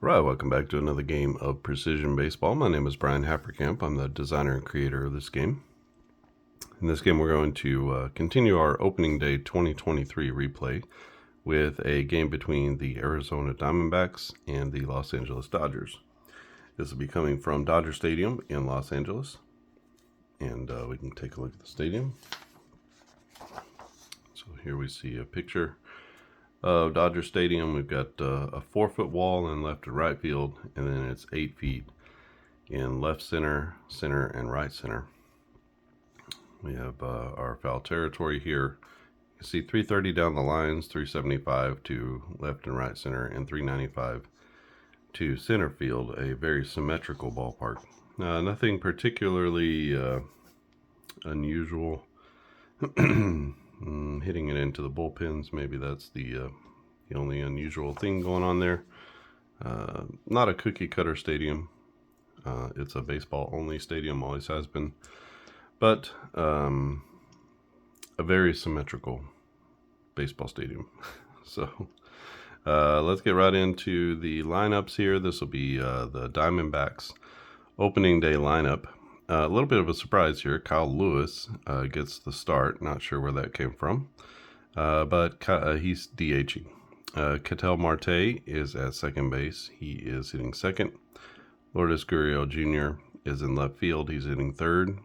Right, welcome back to another game of Precision Baseball. My name is Brian Happerkamp. I'm the designer and creator of this game. In this game, we're going to continue our opening day 2023 replay with a game between the Arizona Diamondbacks and the Los Angeles Dodgers. This will be coming from Dodger Stadium in Los Angeles. And we can take a look at the stadium. So here we see a picture of Dodger Stadium. We've got a 4-foot wall in left and right field, and then it's 8 feet in left center, center, and right center. We have our foul territory here. You see 330 down the lines, 375 to left and right center, and 395 to center field. A very symmetrical ballpark. Nothing particularly unusual. Hitting it into the bullpens, maybe that's the only unusual thing going on there. Not a cookie cutter stadium. It's a baseball only stadium, always has been, but a very symmetrical baseball stadium. So let's get right into the lineups here. This will be the Diamondbacks opening day lineup. A little bit of a surprise here. Kyle Lewis gets the start. Not sure where that came from, but he's DHing. Ketel Marte is at second base. He is hitting second. Lourdes Gurriel Jr. is in left field. He's hitting third.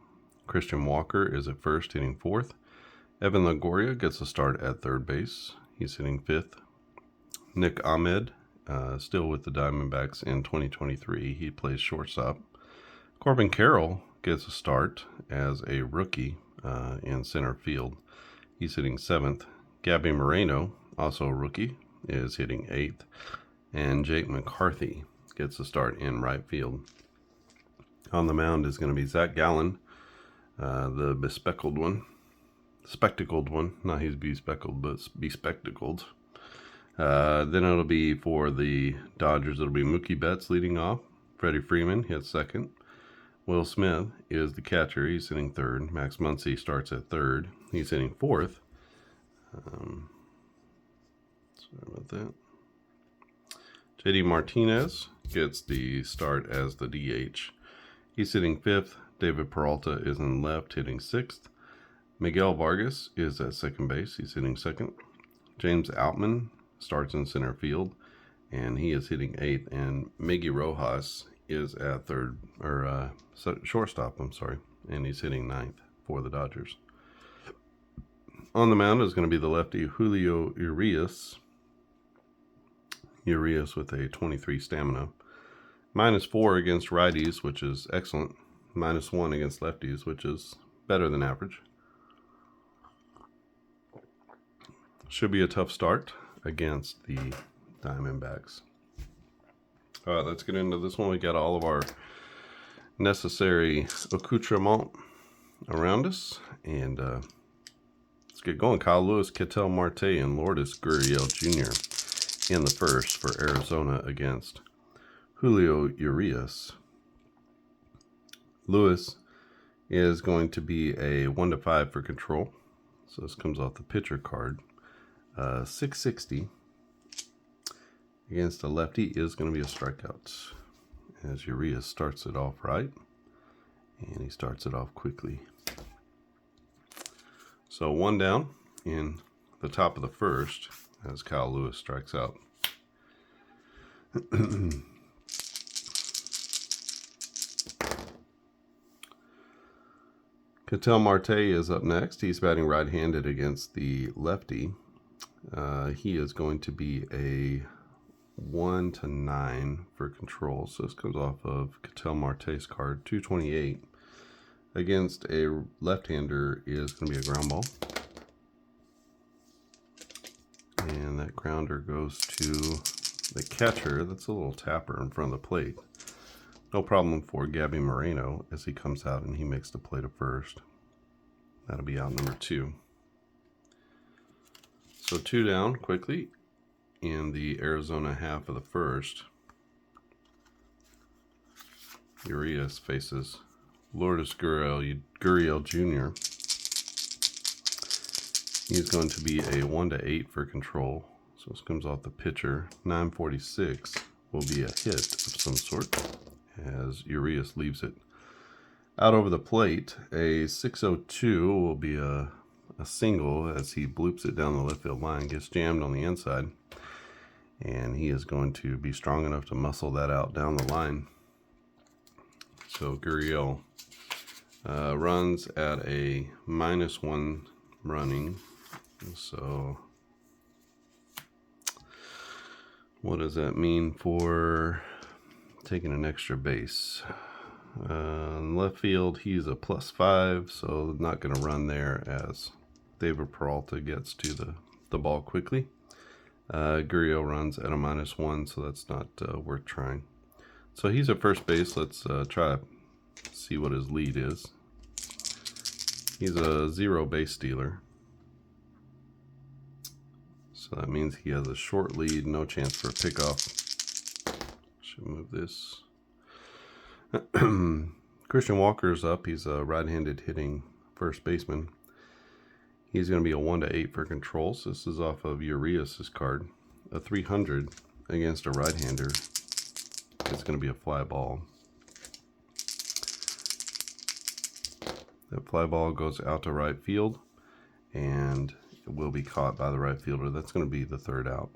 Christian Walker is at first, hitting fourth. Evan Longoria gets a start at third base. He's hitting fifth. Nick Ahmed, still with the Diamondbacks in 2023. He plays shortstop. Corbin Carroll gets a start as a rookie in center field. He's hitting seventh. Gabby Moreno, also a rookie, is hitting eighth. And Jake McCarthy gets a start in right field. On the mound is going to be Zac Gallen, the bespectacled one. Spectacled one. Not he's bespectacled, but bespectacled. Then it'll be for the Dodgers, it'll be Mookie Betts leading off. Freddie Freeman hits second. Will Smith is the catcher. He's hitting third. Max Muncy starts at third. He's hitting fourth. Sorry about that. JD Martinez gets the start as the DH. He's hitting fifth. David Peralta is in left, hitting sixth. Miguel Vargas is at second base. He's hitting second. James Outman starts in center field, and he is hitting eighth. And Miggy Rojas is at third, or shortstop, and he's hitting ninth for the Dodgers. On the mound is going to be the lefty Julio Urias. Urias with a 23 stamina. -4 against righties, which is excellent. -1 against lefties, which is better than average. Should be a tough start against the Diamondbacks. All right, let's get into this one. We got all of our necessary accoutrement around us, and let's get going. Kyle Lewis, Ketel Marte, and Lourdes Gurriel Jr. in the first for Arizona against Julio Urias. Lewis is going to be a 1-5 for control, so this comes off the pitcher card. 660. Against a lefty is going to be a strikeout, as Urias starts it off right, and he starts it off quickly. So one down in the top of the first as Kyle Lewis strikes out. Ketel Marte is up next. He's batting right-handed against the lefty. He is going to be a 1-9 for control. So this comes off of Ketel Marte's card. 228 against a left-hander is going to be a ground ball. And that grounder goes to the catcher. That's a little tapper in front of the plate. No problem for Gabby Moreno as he comes out and he makes the play to first. That'll be out number 2. So 2 down quickly in the Arizona half of the first. Urias faces Lourdes Gurriel Jr. He's going to be a 1-8 for control. So this comes off the pitcher. 946 will be a hit of some sort as Urias leaves it out over the plate. A 602 will be a single as he bloops it down the left field line, gets jammed on the inside, and he is going to be strong enough to muscle that out down the line. So Gurriel runs at a -1 running. So what does that mean for taking an extra base? Left field, he's a +5, so not going to run there as David Peralta gets to the ball quickly. Gurriel runs at a -1, so that's not worth trying. So he's at first base. Let's try to see what his lead is. He's a 0 base stealer. So that means he has a short lead, no chance for a pickoff. Should move this. Christian Walker's up. He's a right-handed hitting first baseman. He's going to be a 1-8 for controls. This is off of Urias' card. A 300 against a right-hander. It's going to be a fly ball. That fly ball goes out to right field, and it will be caught by the right fielder. That's going to be the 3rd out.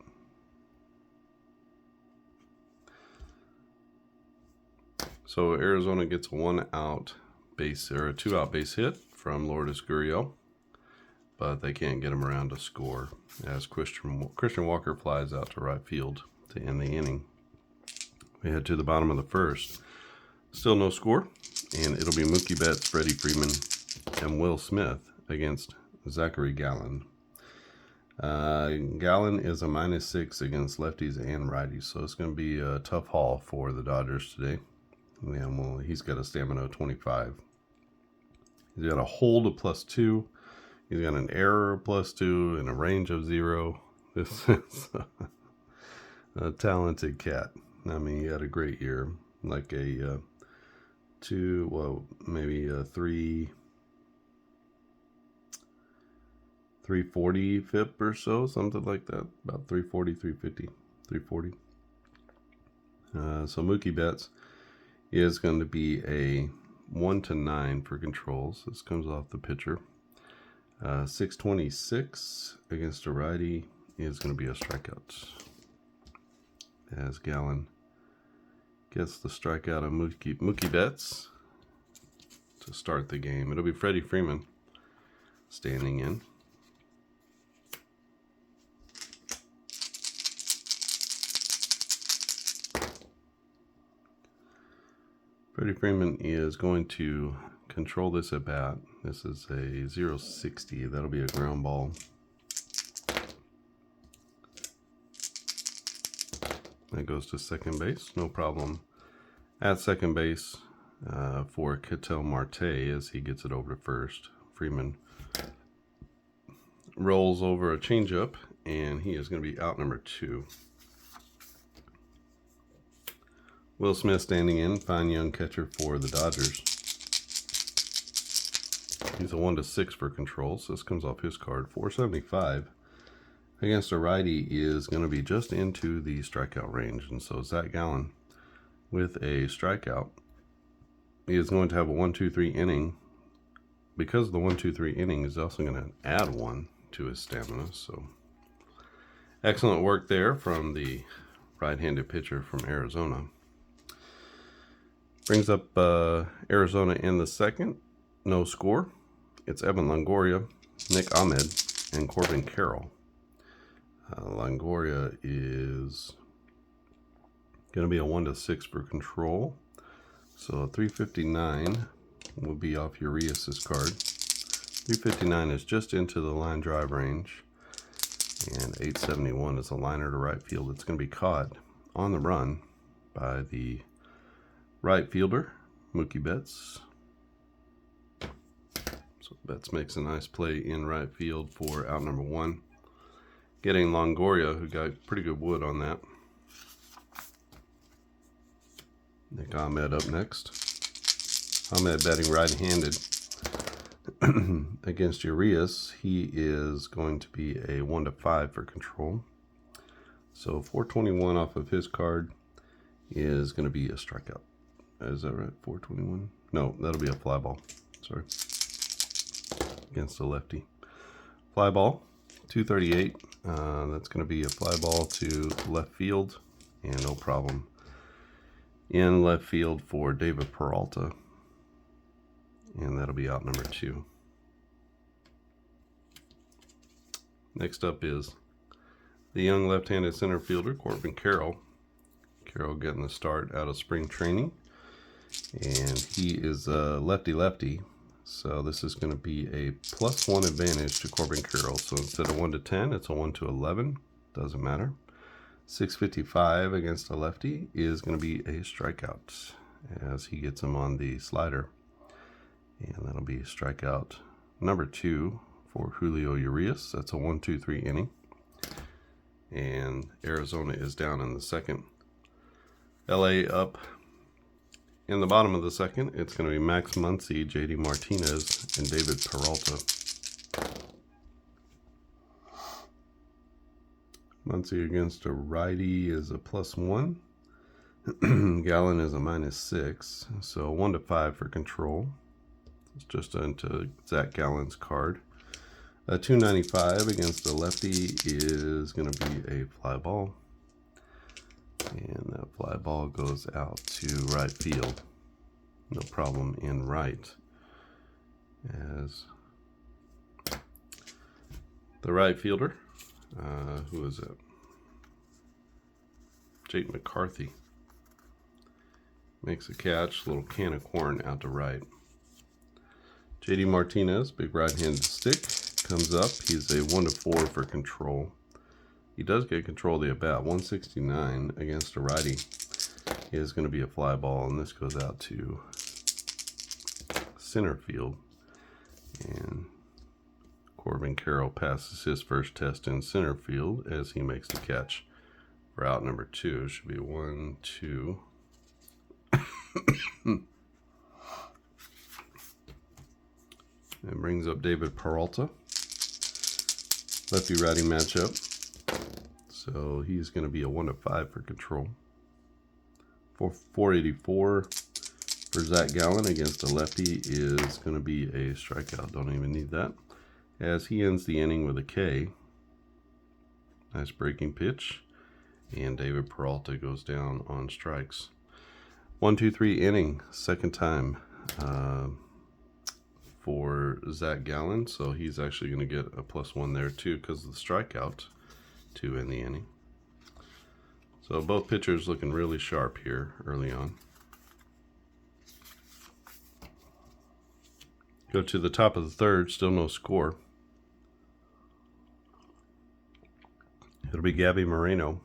So Arizona gets a 1-out base, or a 2-out base hit from Lourdes Gurriel, but they can't get him around to score as Christian Walker flies out to right field to end the inning. We head to the bottom of the 1st. Still no score, and it'll be Mookie Betts, Freddie Freeman, and Will Smith against Zac Gallen. Gallen is a -6 against lefties and righties, so it's going to be a tough haul for the Dodgers today. Yeah, well, he's got a stamina of 25. He's got a hold of +2. He's got an error of +2 and a range of 0. This is a talented cat. I mean, he had a great year, like a 2, well, maybe a 340 FIP or so, something like that. About 340, 350, 340. So Mookie Betts is going to be a 1-9 for controls. This comes off the pitcher. 626 against a righty is going to be a strikeout. As Gallen gets the strikeout of Mookie Betts to start the game. It'll be Freddie Freeman standing in. Freddie Freeman is going to control this at bat. This is a 0-60. That'll be a ground ball. That goes to second base. No problem at second base for Ketel Marte as he gets it over to first. Freeman rolls over a changeup, and he is going to be out number 2. Will Smith standing in, fine young catcher for the Dodgers. He's a 1-6 for controls. This comes off his card. 475 against a righty is going to be just into the strikeout range. And so Zac Gallen with a strikeout. He is going to have a 1-2-3 inning. Because the 1-2-3 inning is also going to add 1 to his stamina. So excellent work there from the right-handed pitcher from Arizona. Brings up Arizona in the 2nd. No score. It's Evan Longoria, Nick Ahmed, and Corbin Carroll. Longoria is going to be a 1-6 for control. So 359 will be off Urias' card. 359 is just into the line drive range. And 871 is a liner to right field. It's going to be caught on the run by the right fielder, Mookie Betts. So Betts makes a nice play in right field for out number 1. Getting Longoria, who got pretty good wood on that. Nick Ahmed up next. Ahmed batting right-handed against Urias. He is going to be a 1-5 for control. So 421 off of his card. is going to be a strikeout. Is that right? 421? No, that'll be a fly ball. Sorry. Against a lefty. Fly ball, 238. That's going to be a fly ball to left field, and no problem in left field for David Peralta. And that'll be out number 2. Next up is the young left-handed center fielder, Corbin Carroll. Carroll getting the start out of spring training. And he is a lefty-lefty. So this is going to be a +1 advantage to Corbin Carroll. So instead of 1 to 10, it's a 1 to 11. Doesn't matter. 655 against a lefty is going to be a strikeout as he gets him on the slider. And that'll be strikeout number 2 for Julio Urias. That's a 1-2-3 inning. And Arizona is down in the second. LA up in the bottom of the second. It's going to be Max Muncy, JD Martinez, and David Peralta. Muncy against a righty is a +1. Gallen is a -6. So 1 to 5 for control. It's just into Zac Gallen's card. A 295 against a lefty is going to be a fly ball. And that fly ball goes out to right field. No problem in right. As the right fielder, who is it? Jake McCarthy makes a catch, little can of corn out to right. JD Martinez, big right-handed stick, comes up. He's a 1 to 4 for control. He does get control of the at-bat. 169 against a righty is going to be a fly ball, and this goes out to center field. And Corbin Carroll passes his first test in center field as he makes the catch for out number 2. Should be 1, 2. And brings up David Peralta. Lefty-righty matchup. So he's going to be a 1 to 5 for control. 484 for Zac Gallen against a lefty is going to be a strikeout. Don't even need that. As he ends the inning with a K. Nice breaking pitch. And David Peralta goes down on strikes. 1-2-3 inning, second time for Zac Gallen. So he's actually going to get a +1 there too because of the strikeout to end the inning. So both pitchers looking really sharp here early on. Go to the top of the third, still no score. It'll be Gabby Moreno,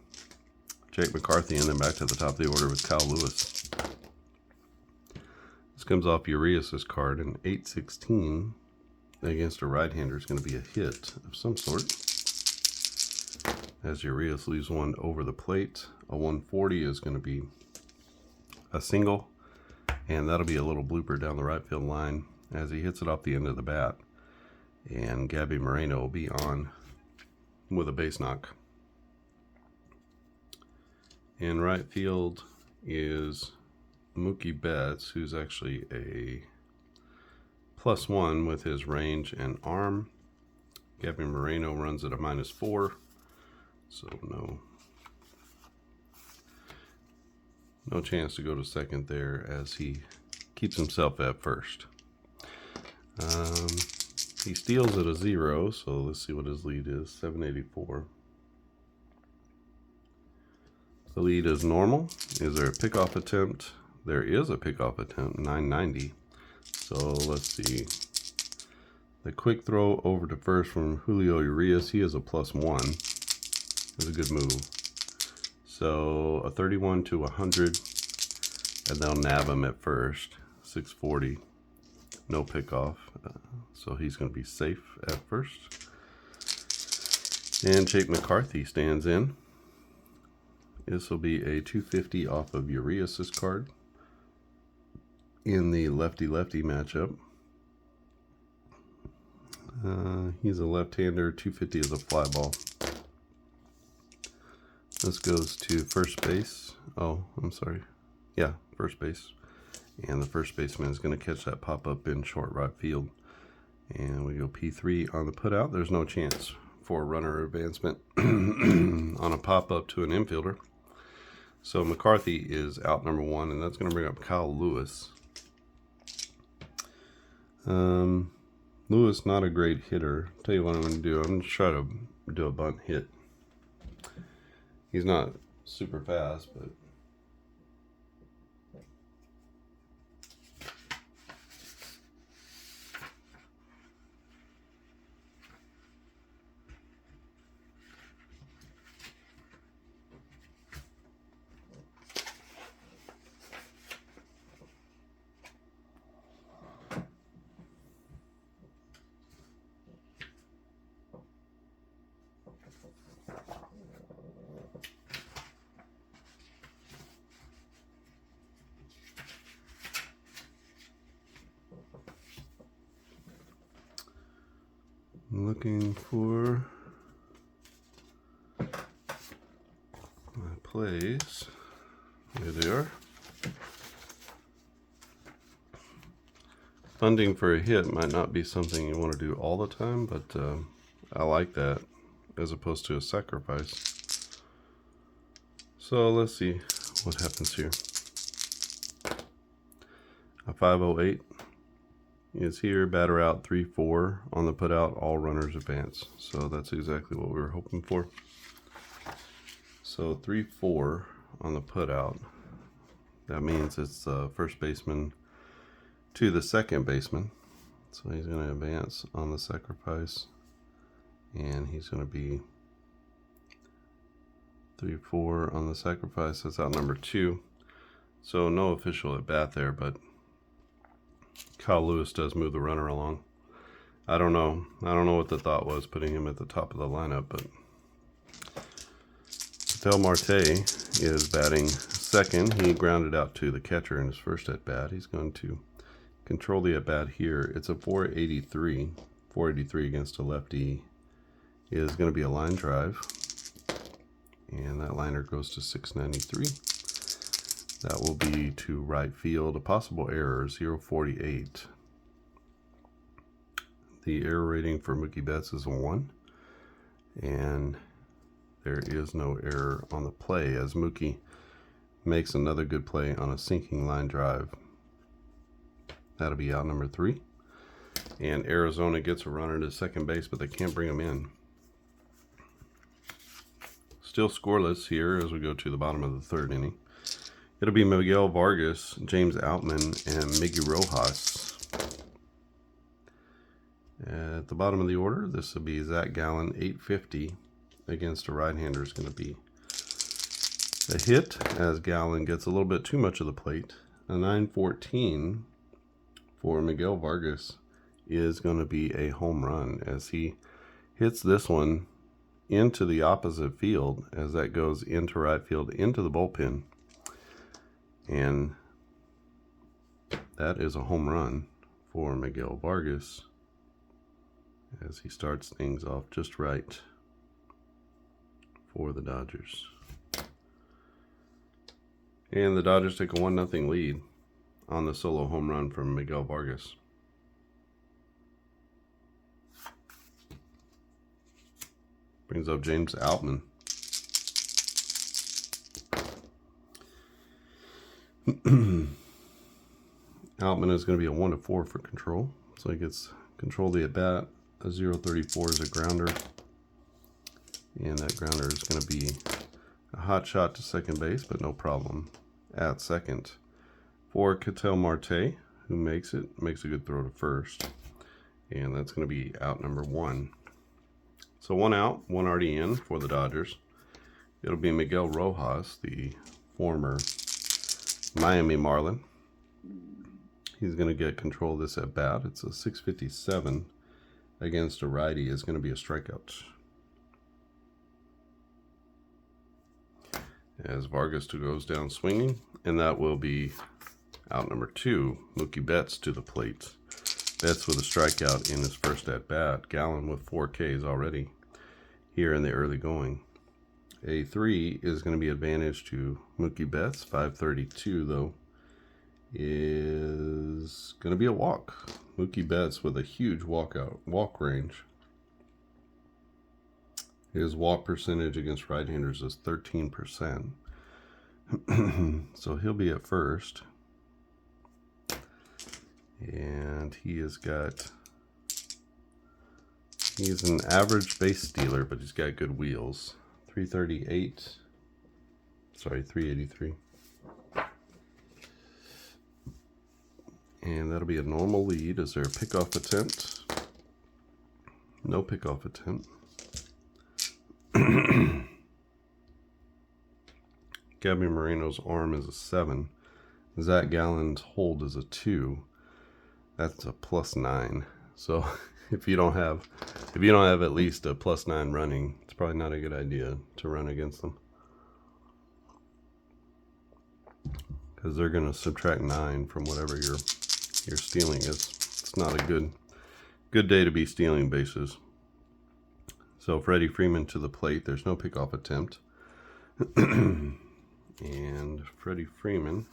Jake McCarthy, and then back to the top of the order with Kyle Lewis. This comes off Urias' card, and 816 against a right-hander is going to be a hit of some sort. As Urias leaves one over the plate, a 140 is going to be a single, and that'll be a little blooper down the right field line as he hits it off the end of the bat. And Gabby Moreno will be on with a base knock. In right field is Mookie Betts, who's actually a +1 with his range and arm. Gabby Moreno runs at a -4, so no chance to go to second there as he keeps himself at first. He steals at a 0, so let's see what his lead is. 784. The lead is normal. Is there a pickoff attempt? There is a pickoff attempt, 990. So let's see. The quick throw over to first from Julio Urias. He is a +1. That's a good move. So a 31 to 100, and they'll nab him at first. 640. No pickoff. So he's going to be safe at first. And Jake McCarthy stands in. This will be a 250 off of Urias' card in the lefty-lefty matchup. He's a left-hander. 250 is a fly ball. This goes to first base. Oh, I'm sorry. Yeah, first base. And the first baseman is going to catch that pop-up in short right field. And we go P3 on the putout. There's no chance for runner advancement on a pop-up to an infielder. So McCarthy is out number 1, and that's going to bring up Kyle Lewis. Lewis, not a great hitter. Tell you what I'm going to do. I'm going to try to do a bunt hit. He's not super fast, but I'm looking for my plays. There they are. Funding for a hit might not be something you want to do all the time, but I like that as opposed to a sacrifice. So let's see what happens here. A 508 is here, batter out 3-4 on the putout, all runners advance. So that's exactly what we were hoping for. So 3-4 on the putout. That means it's the first baseman to the second baseman. So he's going to advance on the sacrifice, and he's going to be 3-4 on the sacrifice. That's out number 2. So no official at bat there, but Kyle Lewis does move the runner along. I don't know what the thought was putting him at the top of the lineup, but Del Marte is batting second. He grounded out to the catcher in his first at bat. He's going to control the at bat here. It's a 483. 483 against a lefty is going to be a line drive, and that liner goes to 693. That will be to right field. A possible error, 048. The error rating for Mookie Betts is a 1. And there is no error on the play as Mookie makes another good play on a sinking line drive. That'll be out number 3. And Arizona gets a runner to second base, but they can't bring him in. Still scoreless here as we go to the bottom of the 3rd inning. It'll be Miguel Vargas, James Outman, and Miggy Rojas. At the bottom of the order, this will be Zac Gallen, 850 against a right-hander is going to be a hit as Gallen gets a little bit too much of the plate. A 914 for Miguel Vargas is going to be a home run as he hits this one into the opposite field as that goes into right field, into the bullpen. And that is a home run for Miguel Vargas as he starts things off just right for the Dodgers. And the Dodgers take a 1-0 lead on the solo home run from Miguel Vargas. Brings up James Outman. Outman is going to be a 1-4 for control. So he gets control of the at-bat. A 034 is a grounder. And that grounder is going to be a hot shot to second base, but no problem at second. For Ketel Marte, who makes a good throw to first. And that's going to be out number 1. So 1 out, 1 already in for the Dodgers. It'll be Miguel Rojas, the former Miami Marlin. He's going to get control of this at bat. It's a 657 against a righty. Is going to be a strikeout. As Vargas goes down swinging, and that will be out number 2. Mookie Betts to the plate. Betts with a strikeout in his first at bat. Gallen with 4 Ks already here in the early going. A 3 is going to be advantage to Mookie Betts. 532, though, is going to be a walk. Mookie Betts with a huge walk range. His walk percentage against right-handers is 13%. So he'll be at first. And he's an average base stealer, but he's got good wheels. 383. And that'll be a normal lead. Is there a pickoff attempt? No pickoff attempt. Gabby Moreno's arm is a 7. Zac Gallen's hold is a 2. That's a +9. So if you don't have at least a +9 running, it's probably not a good idea to run against them, because they're going to subtract 9 from whatever your stealing is. It's not a good day to be stealing bases. So Freddie Freeman to the plate. There's no pickoff attempt. And Freddie Freeman,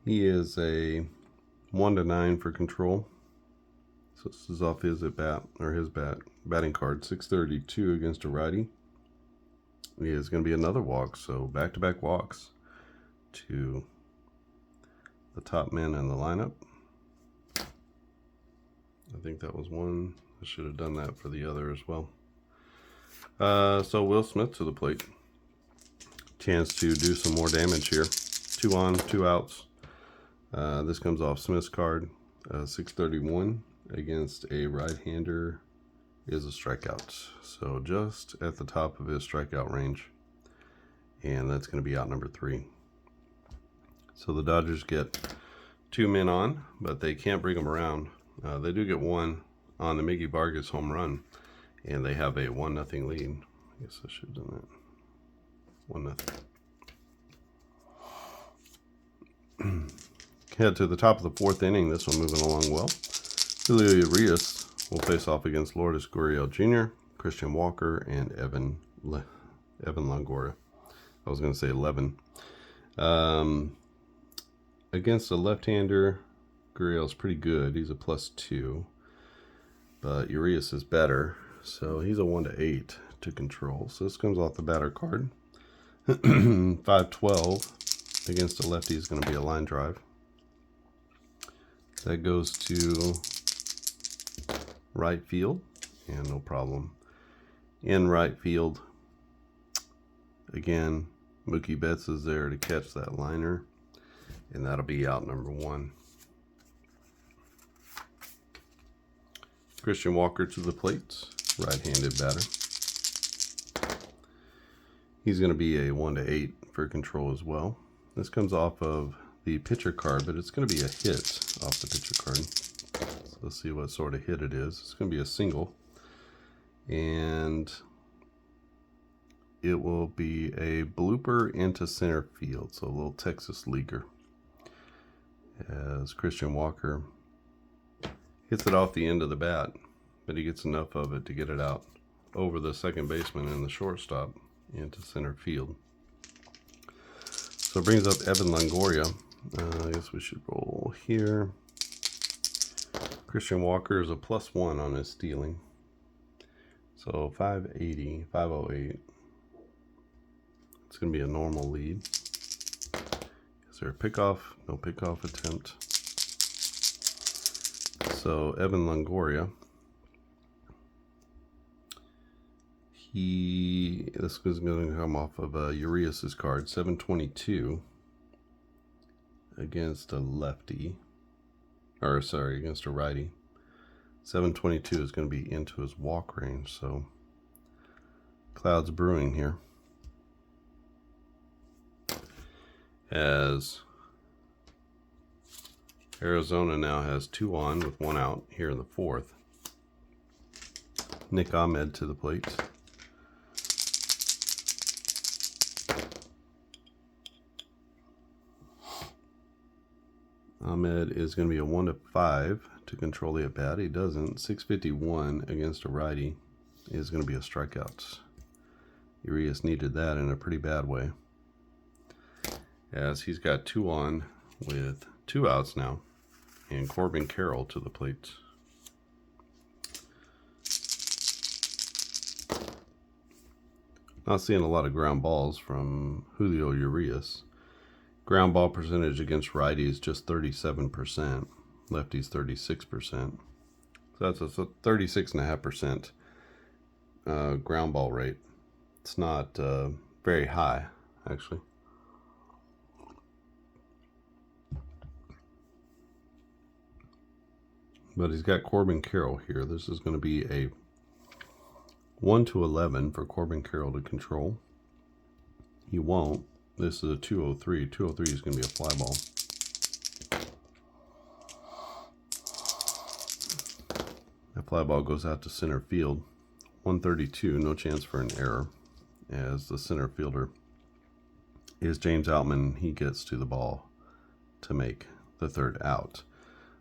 he is a 1-9 for control. So this is off his batting card. 632 against a righty. He is going to be another walk. So back-to-back walks to the top men in the lineup. I think that was one. I should have done that for the other as well. So Will Smith to the plate. Chance to do some more damage here. 2 on, 2 outs. This comes off Smith's card. 631 against a right-hander is a strikeout. So just at the top of his strikeout range. And that's going to be out number 3. So the Dodgers get 2 men on, but they can't bring them around. They do get 1 on the Miggy Vargas home run, and they have a 1-0 lead. I guess I should have done that. 1-0. Head to the top of the 4th inning. This one moving along well. Julio Urias will face off against Lourdes Gurriel Jr., Christian Walker, and Evan Longoria. I was going to say 11. Against a left-hander, Gurriel's pretty good. He's a +2. But Urias is better. So he's a 1-8 to control. So this comes off the batter card. 512 against a lefty is going to be a line drive. That goes to right field. And no problem. In right field, again, Mookie Betts is there to catch that liner. And that'll be out number 1. Christian Walker to the plate, right-handed batter. He's going to be a 1-8 for control as well. This comes off of the pitcher card, but it's going to be a hit off the pitcher card. So let's see what sort of hit it is. It's going to be a single. And it will be a blooper into center field, so a little Texas leaguer. As Christian Walker hits it off the end of the bat, but he gets enough of it to get it out over the second baseman and the shortstop into center field. So it brings up Evan Longoria. I guess we should roll here. Christian Walker is a +1 on his stealing. So 580, 508. It's going to be a normal lead. Is there a pickoff? No pickoff attempt. So Evan Longoria. This is going to come off of Urias's card. 722 against a lefty. Against a righty. 722 is going to be into his walk range. So clouds brewing here. As Arizona now has 2 on with 1 out here in the 4th. Nick Ahmed to the plate. Ahmed is going to be a 1-5 to control the at bat. He doesn't. 651 against a righty. is going to be a strikeout. Urias needed that in a pretty bad way, as he's got 2 on with 2 outs now, and Corbin Carroll to the plate. Not seeing a lot of ground balls from Julio Urias. Ground ball percentage against righties just 37%, lefties 36%. So that's a 36.5% ground ball rate. It's not very high, actually. But he's got Corbin Carroll here. This is going to be a 1-11 for Corbin Carroll to control. He won't. This is a 203. 203 is going to be a fly ball. That fly ball goes out to center field. 132, no chance for an error, as the center fielder is James Outman. He gets to the ball to make the 3rd out.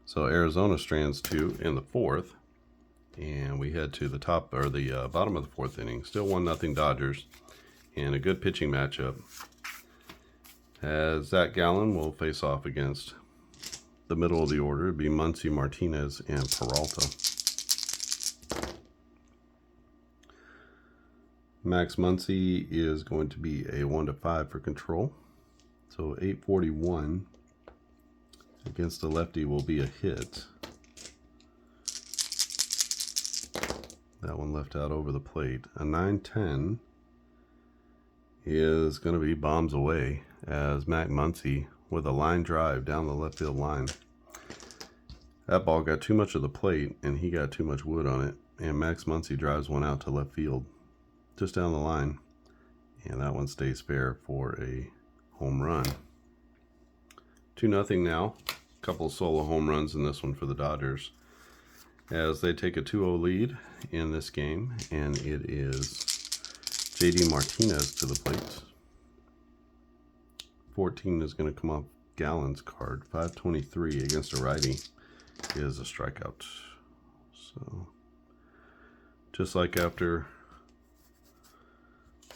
So Arizona strands 2 in the 4th, and we head to the top, or the bottom of the 4th inning. Still 1-0 Dodgers, and a good pitching matchup, as Zac Gallen will face off against the middle of the order. It'd be Muncy, Martinez, and Peralta. Max Muncy is going to be a 1-5 for control. So 841 against the lefty will be a hit. That one left out over the plate. A 9-10 is going to be bombs away, as Max Muncy with a line drive down the left field line. That ball got too much of the plate, and he got too much wood on it. And Max Muncy drives one out to left field, just down the line. And that one stays fair for a home run. 2-0 now. A couple solo home runs in this one for the Dodgers, as they take a 2-0 lead in this game, and it is JD Martinez to the plate. 14 is going to come off Gallen's card. 523 against a righty is a strikeout. So just like after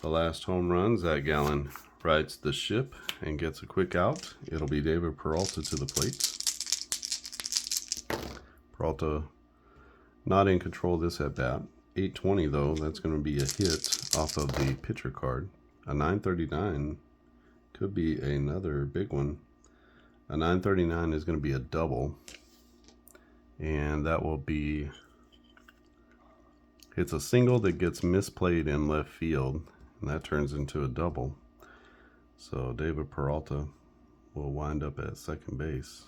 the last home run, Zac Gallen rights the ship and gets a quick out. It'll be David Peralta to the plate. Peralta not in control of this at bat. 820 though, that's going to be a hit off of the pitcher card. A 939 could be another big one. A 939 is going to be a double, and that will be, it's a single that gets misplayed in left field, and that turns into a double. So David Peralta will wind up at second base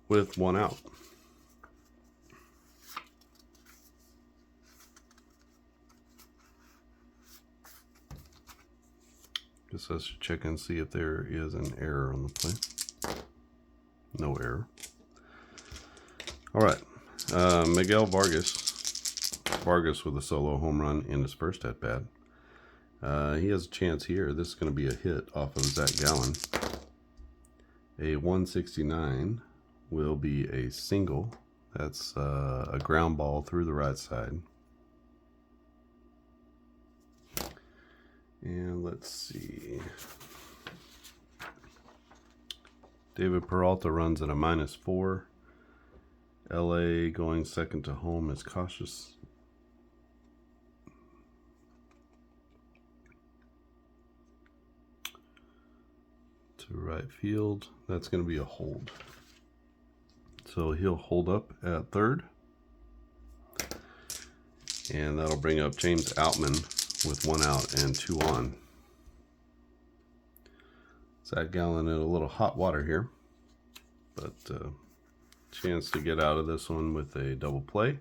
with 1 out. Just has to check and see if there is an error on the play. No error. All right. Miguel Vargas with a solo home run in his first at bat. He has a chance here. This is going to be a hit off of Zac Gallen. A 169 will be a single. That's a ground ball through the right side. And let's see. David Peralta runs at a -4. LA going second to home is cautious. To right field. That's going to be a hold. So he'll hold up at third. And that'll bring up James Outman with 1 out and 2 on. Zac Gallen in a little hot water here, but chance to get out of this one with a double play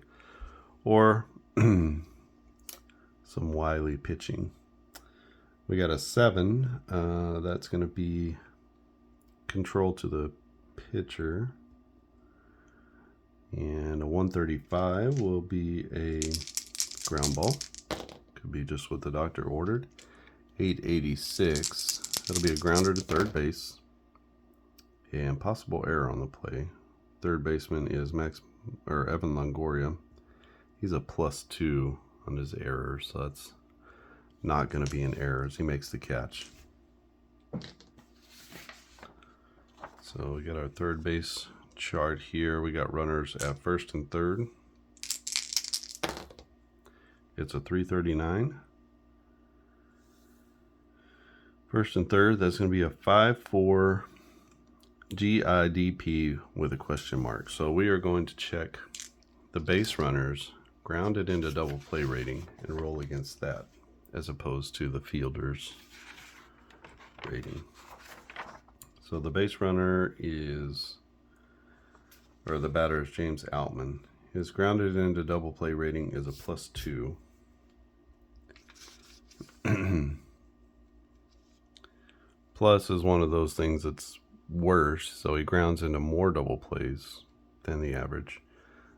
or some wily pitching. We got a 7. That's going to be control to the pitcher, and a 135 will be a ground ball. Could be just what the doctor ordered. 886. That'll be a grounder to third base. And possible error on the play. Third baseman is Evan Longoria. He's a +2 on his error, so that's not going to be an error as he makes the catch. So we got our third base chart here. We got runners at first and third. It's a 339. First and third, that's going to be a 5-4 GIDP with a question mark. So we are going to check the base runners grounded into double play rating and roll against that, as opposed to the fielder's rating. So the base runner is, or the batter is James Outman. His grounded into double play rating is a +2. Plus is one of those things that's worse, so he grounds into more double plays than the average.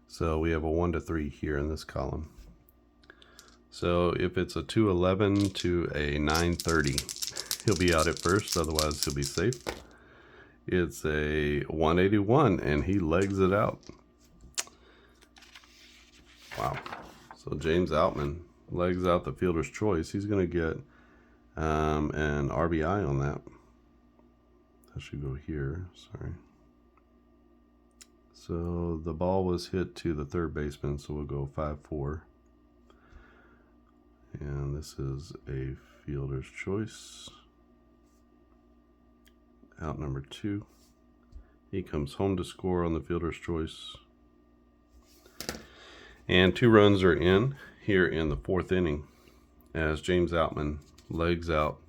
So we have a 1 to 3 here in this column. So if it's a 211 to a 930, he'll be out at first, otherwise he'll be safe. It's a 181 and he legs it out. Wow. So James Outman legs out the fielder's choice. He's going to get an RBI on that. That should go here. Sorry. So the ball was hit to the third baseman, so we'll go 5-4. And this is a fielder's choice. Out number 2. He comes home to score on the fielder's choice. And 2 runs are in here in the 4th inning as James Outman legs out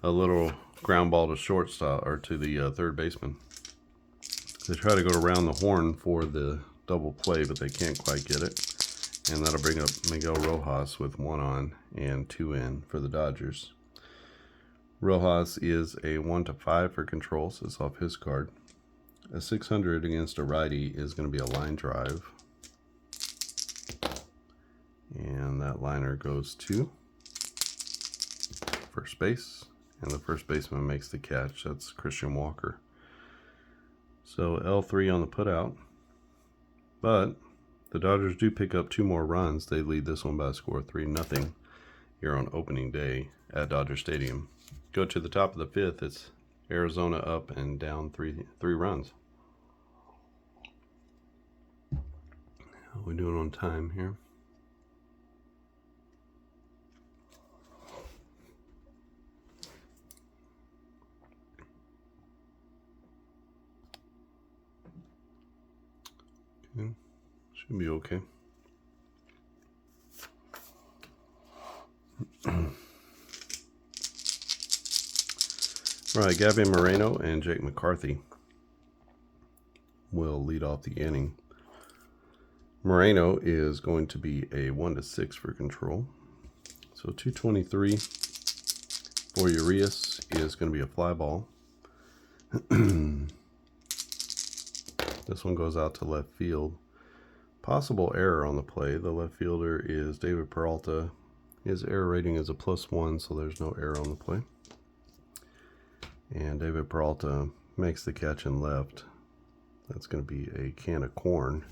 a little ground ball to shortstop, or to the third baseman. They try to go around the horn for the double play, but they can't quite get it. And that'll bring up Miguel Rojas with 1 on and 2 in for the Dodgers. Rojas is a 1 to 5 for controls. It's off his card. A 600 against a righty is going to be a line drive. And that liner goes to first base. And the first baseman makes the catch. That's Christian Walker. So L3 on the putout. But the Dodgers do pick up 2 more runs. They lead this one by a score of 3-0 here on opening day at Dodger Stadium. Go to the top of the 5th. It's Arizona up and down 3 runs. How are we doing on time here? Okay. Should be okay. All right, Gabby Moreno and Jake McCarthy will lead off the inning. Moreno is going to be a 1 to 6 for control. So 223 for Urias is going to be a fly ball. This one goes out to left field. Possible error on the play. The left fielder is David Peralta. His error rating is a +1, so there's no error on the play. And David Peralta makes the catch in left. That's going to be a can of corn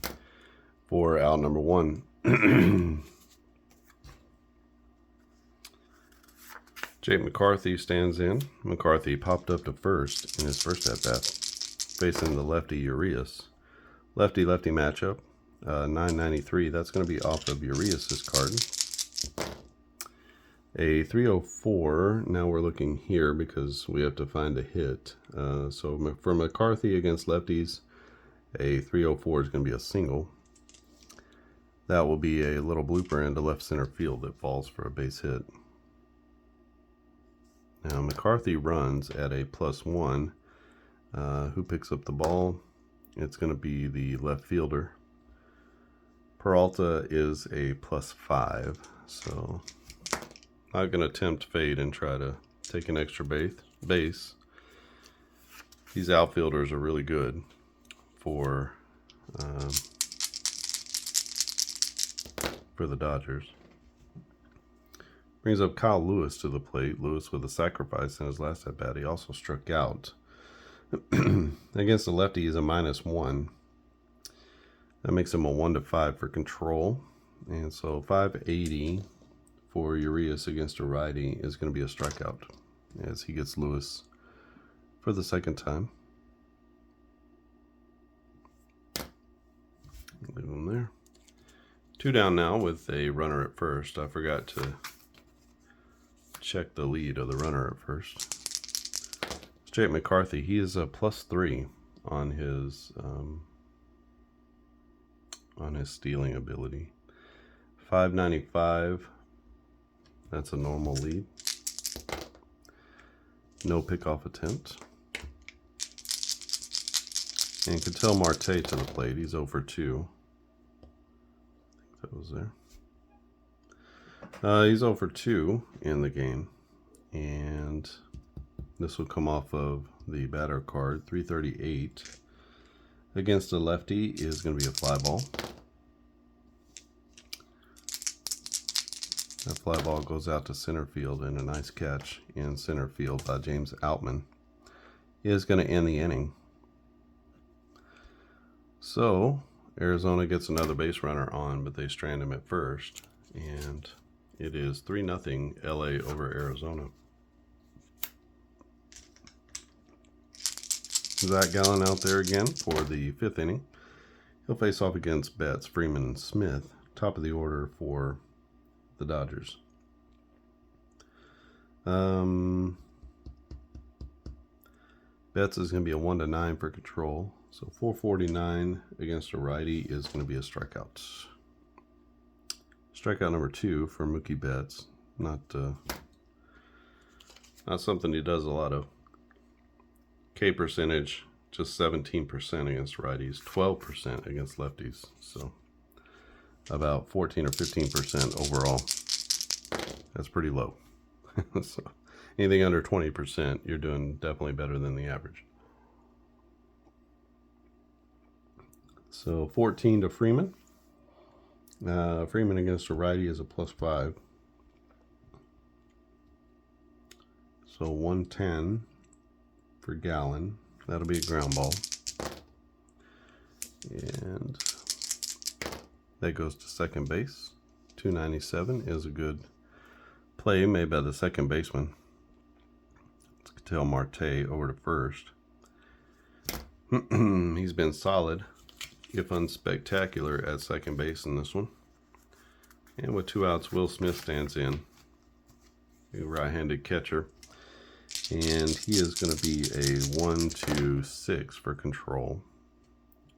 for out number 1. Jake McCarthy stands in. McCarthy popped up to first in his first at-bat, facing the lefty Urias. Lefty-lefty matchup, 993. That's going to be off of Urias' card. A 304. Now we're looking here because we have to find a hit. So for McCarthy against lefties, a 304 is going to be a single. That will be a little blooper into left center field that falls for a base hit. Now McCarthy runs at a +1. Who picks up the ball? It's going to be the left fielder. Peralta is a +5. So I'm going to tempt fate and try to take an extra base. These outfielders are really good for the Dodgers. Brings up Kyle Lewis to the plate. Lewis with a sacrifice in his last at bat. He also struck out. Against the lefty, he's a -1. That makes him a 1-5 for control. And so 580 for Urias against a righty is going to be a strikeout as he gets Lewis for the second time. Leave him there. 2 down now with a runner at first. I forgot to check the lead of the runner at first. Jake McCarthy, he is a +3 on his stealing ability. 595. That's a normal lead. No pickoff attempt. And Ketel Marte to the plate. He's 0 for 2. I think that was there. He's 0 for 2 in the game. And this will come off of the batter card. 338 against a lefty is going to be a fly ball. That fly ball goes out to center field, and a nice catch in center field by James Outman is going to end the inning. So Arizona gets another base runner on, but they strand him at first, and it is 3-0 LA over Arizona. Zac Gallen out there again for the 5th inning. He'll face off against Betts, Freeman, and Smith, top of the order for the Dodgers. Betts is going to be a 1-9 for control. So 449 against a righty is going to be a strikeout. Strikeout number 2 for Mookie Betts. Not something he does a lot of. K percentage, just 17% against righties, 12% against lefties. So about 14 or 15% overall. That's pretty low. So anything under 20%, you're doing definitely better than the average. So 14 to Freeman. Freeman against a righty is a +5. So 110 for Gallen. That'll be a ground ball. And that goes to second base. 297 is a good play made by the second baseman. Let's tell Marte over to first. He's been solid, if unspectacular, at second base in this one. And with 2 outs, Will Smith stands in, a right-handed catcher. And he is going to be a 1-6 for control.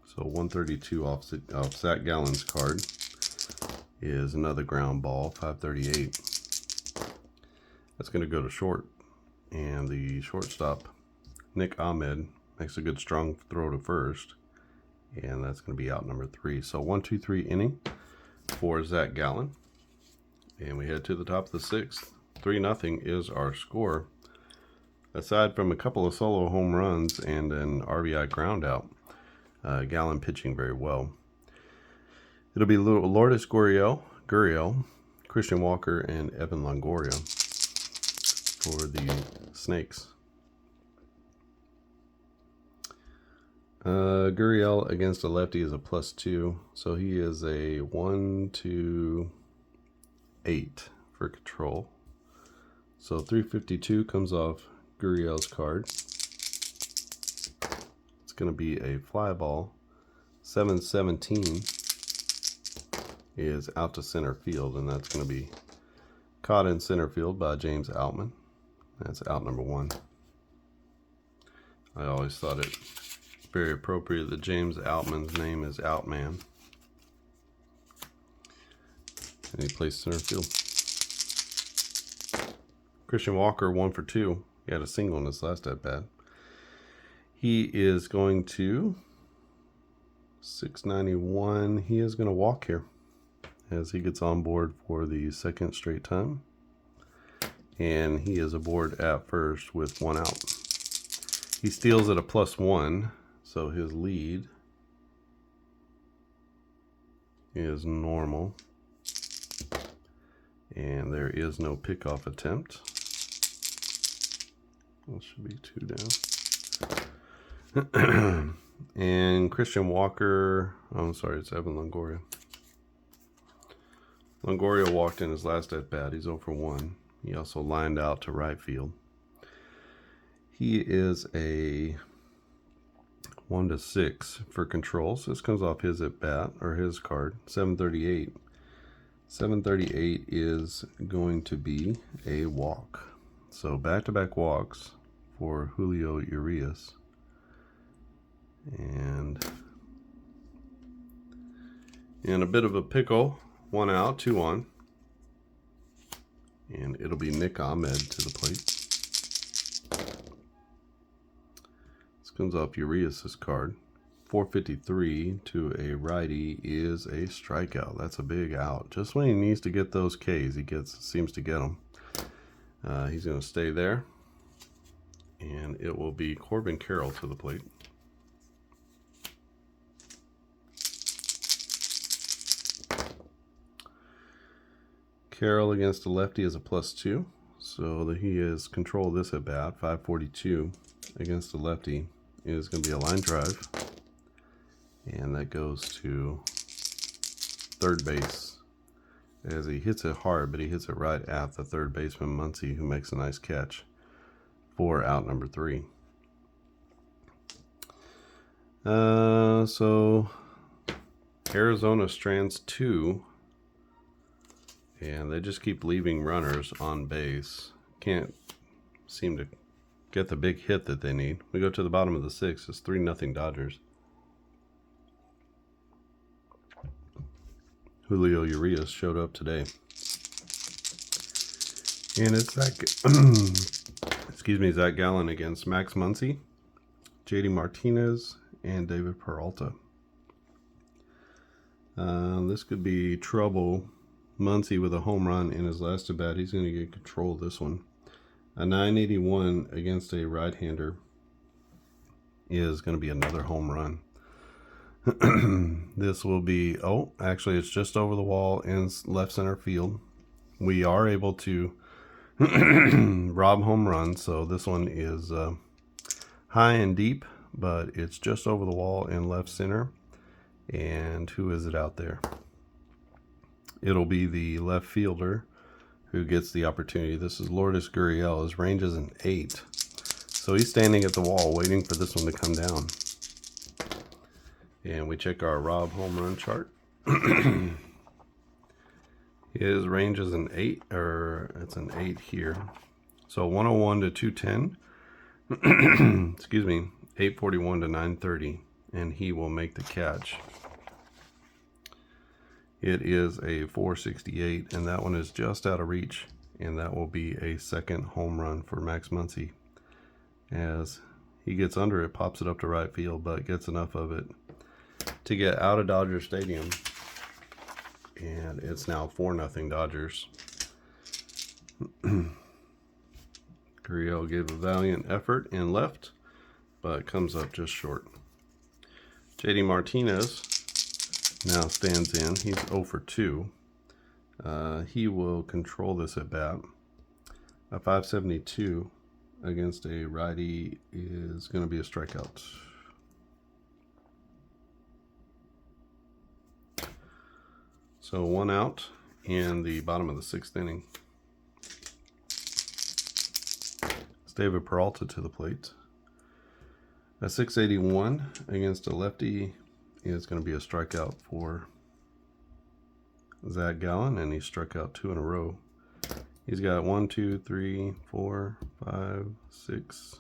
So 132 off Zac Gallen's card is another ground ball, 538. That's going to go to short. And the shortstop, Nick Ahmed, makes a good strong throw to first. And that's going to be out number 3. So 1-2-3 inning for Zac Gallen. And we head to the top of the 6th. 3-0 is our score. Aside from a couple of solo home runs and an RBI ground out, Gallen pitching very well. It'll be Lourdes Gurriel, Christian Walker, and Evan Longoria for the Snakes. Gurriel against a lefty is a +2, so he is a 1-8 for control. So 352 comes off Gurriel's card. It's going to be a fly ball. 717 is out to center field, and that's going to be caught in center field by James Outman. That's out number 1. I always thought it very appropriate that James Outman's name is Outman. And he plays center field. Christian Walker, 1 for 2. He had a single in his last at bat. He is going to 691. He is going to walk here as he gets on board for the 2nd straight time. And he is aboard at first with 1 out. He steals at a +1, so his lead is normal. And there is no pickoff attempt. That should be 2 down. And Christian Walker, oh, I'm sorry, it's Evan Longoria. Longoria walked in his last at bat. He's 0 for 1. He also lined out to right field. He is a 1-6 for control. So this comes off his at bat, or his card. 738. 738 is going to be a walk. So back-to-back walks for Julio Urias. And in a bit of a pickle, 1 out, 2 on. And it'll be Nick Ahmed to the plate. This comes off Urias' card. 453 to a righty is a strikeout. That's a big out. Just when he needs to get those Ks, he seems to get them. He's going to stay there. And it will be Corbin Carroll to the plate. Carroll against the lefty is a +2, so that he has control of this at bat. 542 against the lefty is going to be a line drive, and that goes to third base as he hits it hard, but he hits it right at the third baseman Muncy, who makes a nice catch for out number 3. So Arizona strands 2. And they just keep leaving runners on base. Can't seem to get the big hit that they need. We go to the bottom of the 6th. It's 3-0 Dodgers. Julio Urias showed up today. And it's Zac Gallen against Max Muncy, JD Martinez, and David Peralta. This could be trouble. Muncy with a home run in his last at bat. He's going to get control of this one. A 981 against a right-hander is going to be another home run. This will be, actually it's just over the wall in left center field. We are able to rob home runs, so this one is high and deep, but it's just over the wall in left center. And who is it out there? It'll be the left fielder who gets the opportunity. This is Lourdes Gurriel. His range is an 8. So he's standing at the wall waiting for this one to come down. And we check our Rob home run chart. His range is an 8, or it's an 8 here. So 101 to 210. Excuse me, 841 to 930. And he will make the catch. It is a 468, and that one is just out of reach, and that will be a second home run for Max Muncy. As he gets under it, pops it up to right field, but gets enough of it to get out of Dodger Stadium, and it's now 4-0 Dodgers. Gurriel gave a valiant effort and left, but comes up just short. JD Martinez now stands in. He's 0 for 2. He will control this at bat. A 572 against a righty is going to be a strikeout. So 1 out in the bottom of the 6th inning. It's David Peralta to the plate. A 681 against a lefty is going to be a strikeout for Zac Gallen, and he struck out 2 in a row. He's got 1, 2, 3, 4, 5, 6,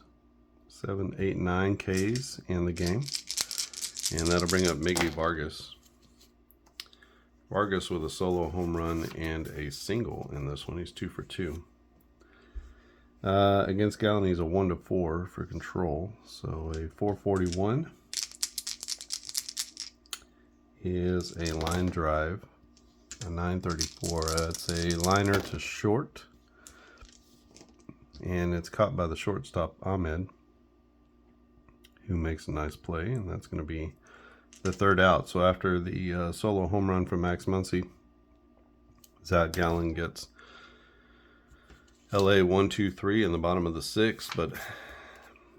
7, 8, 9 Ks in the game. And that'll bring up Miggy Vargas. Vargas with a solo home run and a single in this one. He's 2 for 2. Against Gallen, he's a 1-4 for control. So a 441 is a line drive, a 934. It's a liner to short, and it's caught by the shortstop Ahmed, who makes a nice play, and that's going to be the 3rd out. So after the solo home run from Max Muncy, Zac Gallen gets LA 1, 2, 3 in the bottom of the 6th, but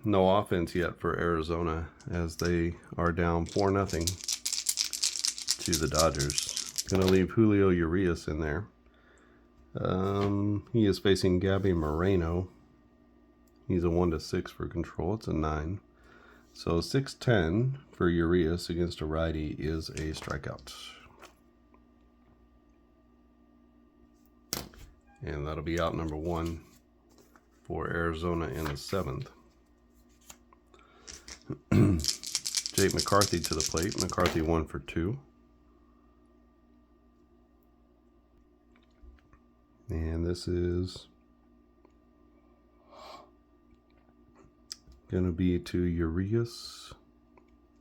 No offense yet for Arizona as they are down 4-0 to the Dodgers. Going to leave Julio Urias in there. He is facing Gabby Moreno. He's a 1-6 for control. It's a 9. So 6-10 for Urias against a righty is a strikeout. And that'll be out number 1 for Arizona in the 7th. Jake McCarthy to the plate. McCarthy 1 for 2. And this is going to be to Urias.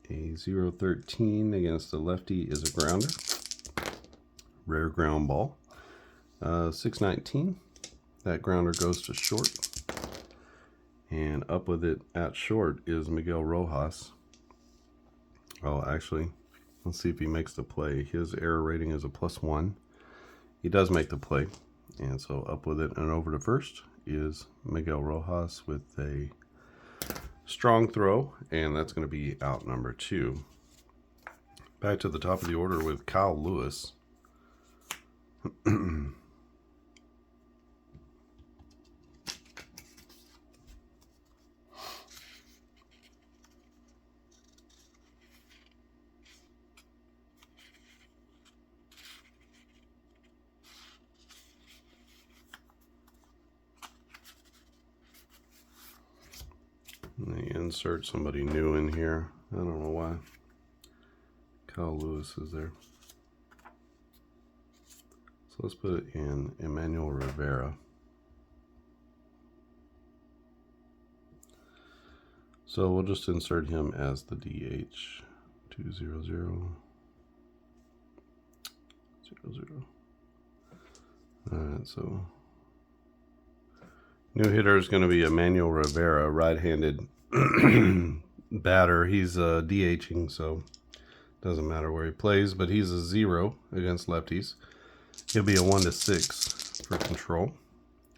A 0-13 against the lefty is a grounder. Rare ground ball. 6-19. That grounder goes to short. And up with it at short is Miguel Rojas. Oh, actually, let's see if he makes the play. His error rating is a +1. He does make the play. And so up with it and over to first is Miguel Rojas with a strong throw. And that's going to be out number 2. Back to the top of the order with Kyle Lewis. They insert somebody new in here. I don't know why. Kyle Lewis is there. So let's put it in Emmanuel Rivera. So we'll just insert him as the DH. 2-0-0. 0-0. Alright, so new hitter is going to be Emmanuel Rivera, right-handed batter. He's DHing, so doesn't matter where he plays, but he's a 0 against lefties. He'll be a 1-6 for control.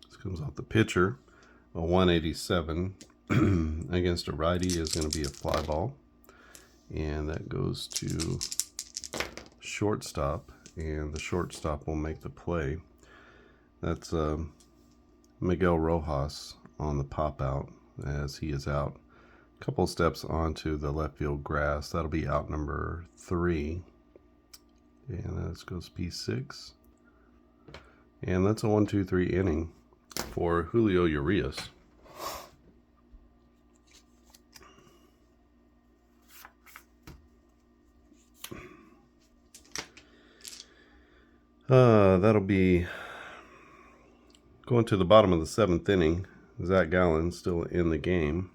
This comes off the pitcher. A 187 against a righty is going to be a fly ball. And that goes to shortstop, and the shortstop will make the play. That's Miguel Rojas on the pop out as he is out. A couple steps onto the left field grass. That'll be out number 3. And this goes P6. And that's a 1-2-3 inning for Julio Urias. That'll be going to the bottom of the 7th inning. Zac Gallen still in the game.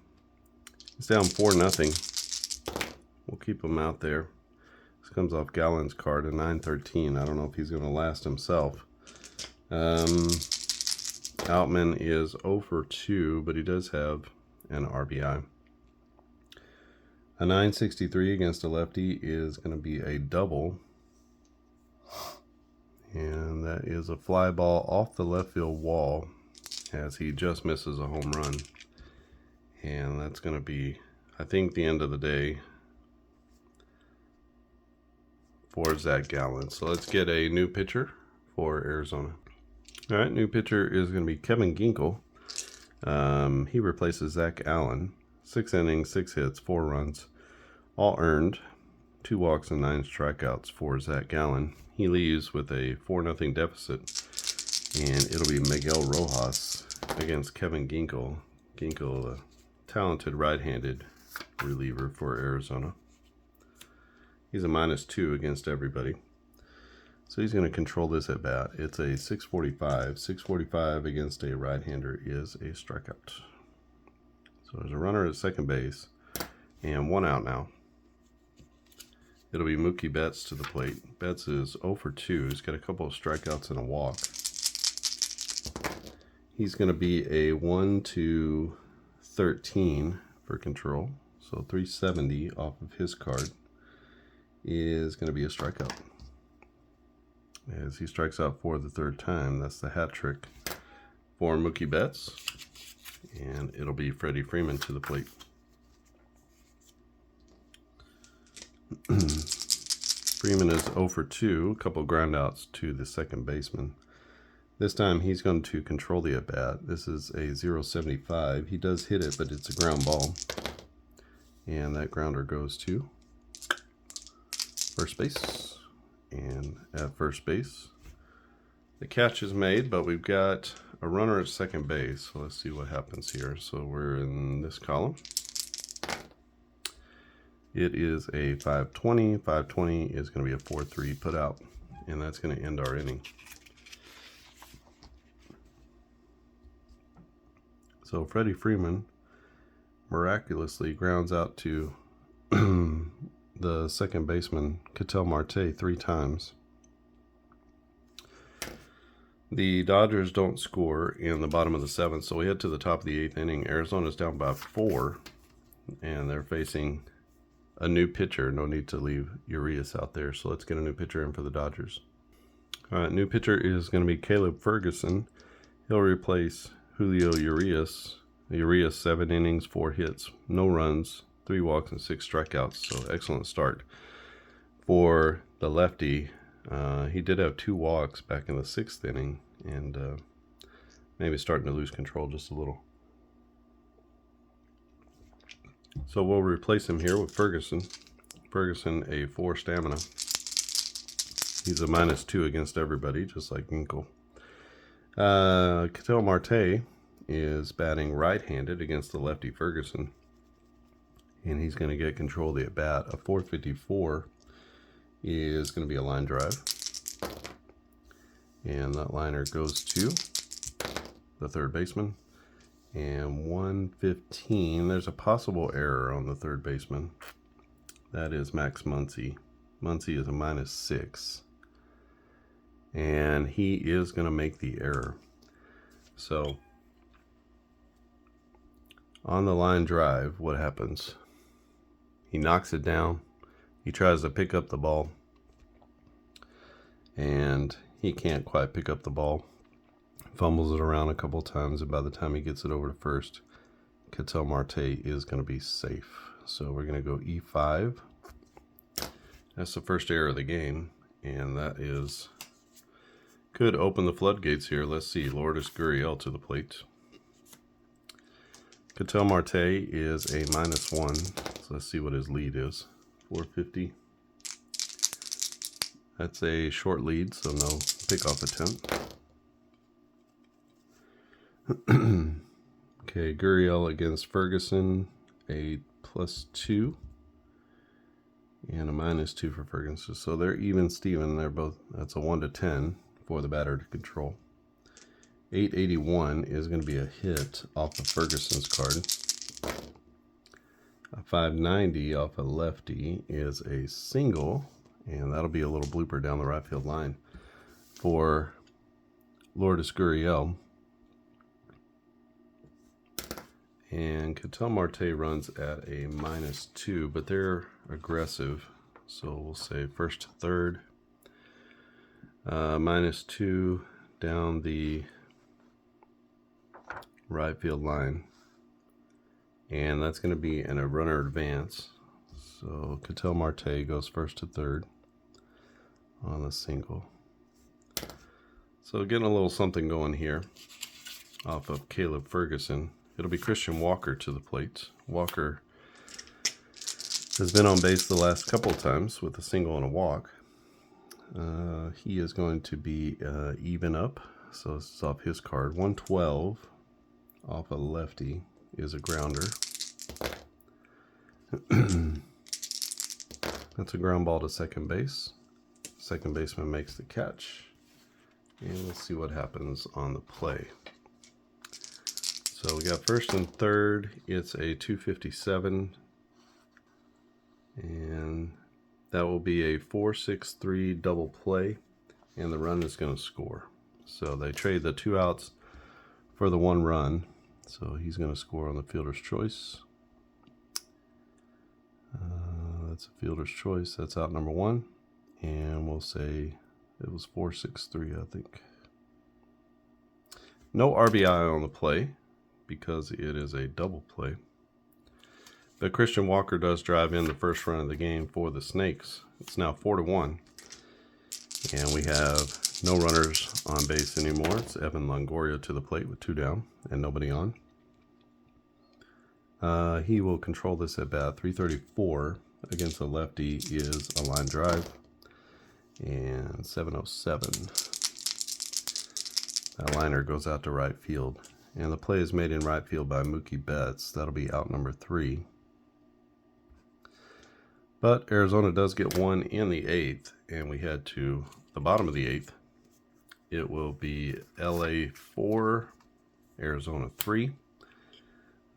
It's down 4-0. We'll keep him out there. This comes off Gallen's card, a 9-13. I don't know if he's going to last himself. Outman is 0 for 2, but he does have an RBI. A 963 against a lefty is going to be a double. And that is a fly ball off the left field wall as he just misses a home run. And that's going to be, I think, the end of the day for Zac Gallen. So let's get a new pitcher for Arizona. All right, new pitcher is going to be Kevin Ginkel. He replaces Zac Gallen. 6 innings, 6 hits, 4 runs, all earned. 2 walks and 9 strikeouts for Zac Gallen. He leaves with a 4-0 deficit, and it'll be Miguel Rojas against Kevin Ginkel. Ginkel, a talented right-handed reliever for Arizona. He's a -2 against everybody. So he's going to control this at bat. It's a 645. 645 against a right-hander is a strikeout. So there's a runner at second base, and 1 out now. It'll be Mookie Betts to the plate. Betts is 0 for 2. He's got a couple of strikeouts and a walk. He's going to be a 1-13 for control. So 370 off of his card is going to be a strikeout. As he strikes out for the 3rd time, that's the hat trick for Mookie Betts. And it'll be Freddie Freeman to the plate. Freeman is 0 for 2, a couple ground outs to the second baseman. This time he's going to control the at bat. This is a 0.75. He does hit it, but it's a ground ball. And that grounder goes to first base. And at first base, the catch is made, but we've got a runner at second base. So let's see what happens here. So we're in this column. It is a 520. 520 is going to be a 4-3 put out, and that's going to end our inning. So Freddie Freeman miraculously grounds out to the second baseman, Ketel Marte, 3 times. The Dodgers don't score in the bottom of the 7th, so we head to the top of the 8th inning. Arizona's down by 4, and they're facing a new pitcher. No need to leave Urias out there, so let's get a new pitcher in for the Dodgers. All right, new pitcher is going to be Caleb Ferguson. He'll replace Julio Urias. Urias 7 innings, 4 hits, no runs, 3 walks, and 6 strikeouts. So excellent start for the lefty. He did have 2 walks back in the 6th inning, and maybe starting to lose control just a little. So we'll replace him here with Ferguson. Ferguson, a 4 stamina. He's a -2 against everybody, just like Ginkel. Ketel Marte is batting right-handed against the lefty Ferguson, and he's going to get control of the at-bat. A 454 is going to be a line drive, and that liner goes to the third baseman. And 115, there's a possible error on the third baseman. That is Max Muncy. Muncy is a -6, and he is going to make the error. So on the line drive, what happens? He knocks it down. He tries to pick up the ball, and he can't quite pick up the ball. Fumbles it around a couple times, and by the time he gets it over to first, Ketel Marte is going to be safe. So we're going to go E5. That's the first error of the game, and that is could open the floodgates here. Let's see, Lourdes Gurriel to the plate. Ketel Marte is a -1, so let's see what his lead is. 450. That's a short lead, so no pickoff attempt. Okay, Gurriel against Ferguson, a +2 and a -2 for Ferguson. So they're even Steven. They're both, that's a 1 to 10 for the batter to control. 881 is going to be a hit off of Ferguson's card. A 590 off a lefty is a single, and that'll be a little blooper down the right field line for Lourdes Gurriel. And Ketel Marte runs at a -2, but they're aggressive. So we'll say first to third. -2 down the right field line. And that's going to be in a runner advance. So Ketel Marte goes first to third on the single. So getting a little something going here off of Caleb Ferguson. It'll be Christian Walker to the plate. Walker has been on base the last couple of times with a single and a walk. He is going to be even up. So this is off his card. 112 off a lefty is a grounder. That's a ground ball to second base. Second baseman makes the catch. And let's see what happens on the play. So we got first and third. It's a 257. And that will be a 4-6-3 double play. And the run is going to score. So they trade the 2 outs for the 1 run. So he's going to score on the fielder's choice. That's a fielder's choice. That's out number 1. And we'll say it was 4-6-3, I think. No RBI on the play. because it is a double play. But Christian Walker does drive in the first run of the game for the Snakes. It's now 4-1. And we have no runners on base anymore. It's Evan Longoria to the plate with 2 down and nobody on. He will control this at bat. 334 against a lefty is a line drive. And 707. That liner goes out to right field. And the play is made in right field by Mookie Betts. That'll be out number 3. But Arizona does get one in the 8th, and we head to the bottom of the 8th. It will be LA 4, Arizona 3.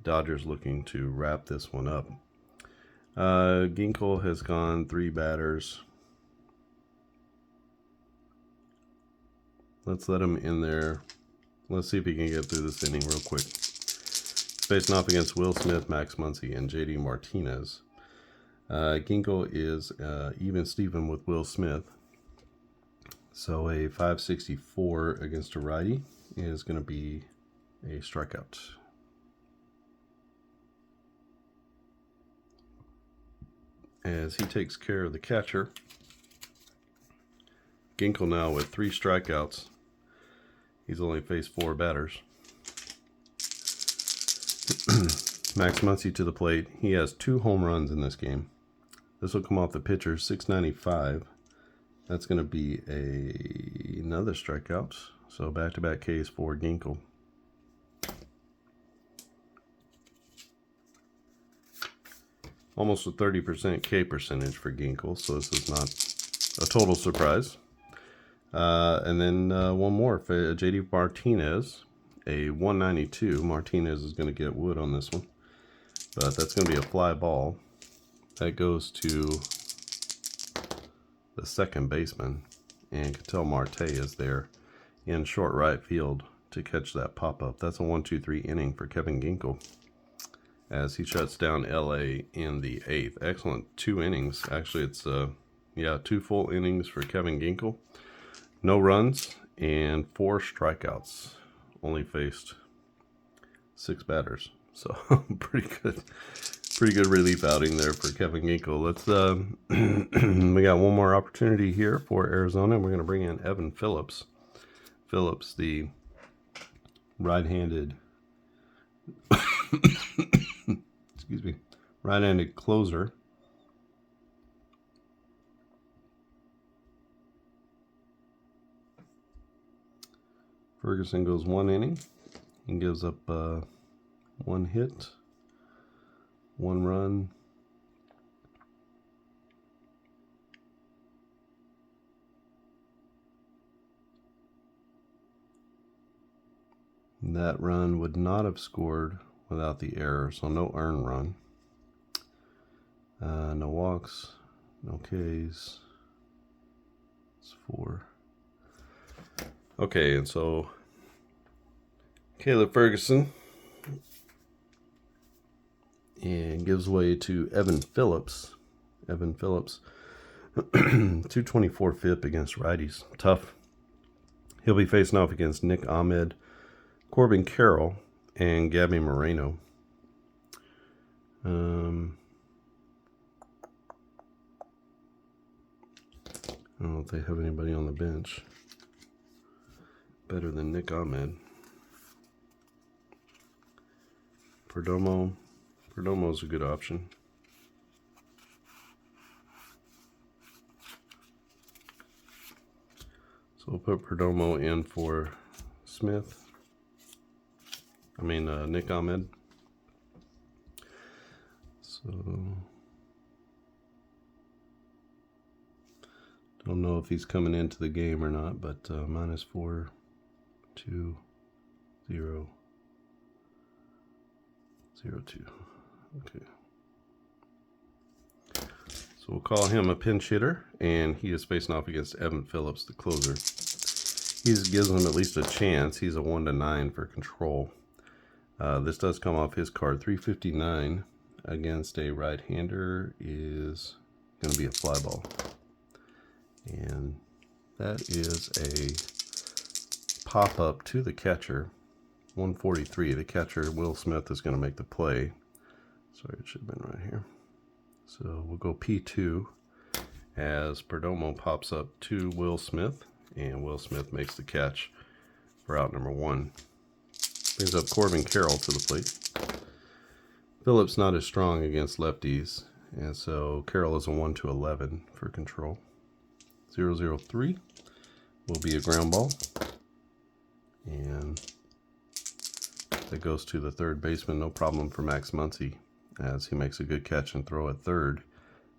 Dodgers looking to wrap this one up. Ginkel has gone 3 batters. Let's let him in there. Let's see if he can get through this inning real quick. Facing off against Will Smith, Max Muncy, and JD Martinez. Ginkel is even Steven with Will Smith. So a 564 against a righty is going to be a strikeout. As he takes care of the catcher. Ginkel now with 3 strikeouts. He's only faced 4 batters. Max Muncy to the plate. He has 2 home runs in this game. This will come off the pitcher, 695. That's going to be another strikeout. So back-to-back Ks for Ginkel. Almost a 30% K percentage for Ginkel, so this is not a total surprise. And then one more for JD Martinez, a 192. Martinez is going to get wood on this one, but that's going to be a fly ball. That goes to the second baseman, and Ketel Marte is there in short right field to catch that pop-up. That's a 1-2-3 inning for Kevin Ginkel as he shuts down LA in the 8th. Excellent 2 innings. Actually, it's 2 full innings for Kevin Ginkel. No runs and 4 strikeouts. Only faced 6 batters. So pretty good relief outing there for Kevin Ginkel. Let's we got one more opportunity here for Arizona. We're going to bring in Evan Phillips. Phillips, the right-handed excuse me, right-handed closer. Ferguson goes 1 inning and gives up 1 hit, 1 run. That run would not have scored without the error, so no earned run. No walks, no Ks. It's 4. Okay, and so Caleb Ferguson and gives way to Evan Phillips. Evan Phillips, 224 FIP against righties. Tough. He'll be facing off against Nick Ahmed, Corbin Carroll, and Gabby Moreno. I don't know if they have anybody on the bench better than Nick Ahmed. Perdomo's a good option. So we'll put Perdomo in for Smith. Nick Ahmed. So don't know if he's coming into the game or not, but -4, 2, 0, 0, 2. Okay. So we'll call him a pinch hitter, and he is facing off against Evan Phillips, the closer. He gives him at least a chance. He's a 1-9 for control. This does come off his card. 359 against a right-hander is going to be a fly ball. And that is a pop-up to the catcher. 143. The catcher, Will Smith, is going to make the play. Sorry, it should have been right here. So we'll go P2 as Perdomo pops up to Will Smith, and Will Smith makes the catch for out number 1. Brings up Corbin Carroll to the plate. Phillips not as strong against lefties, and so Carroll is a 1-11 for control. 0-0-3 will be a ground ball, and that goes to the third baseman. No problem for Max Muncy, as he makes a good catch and throw at third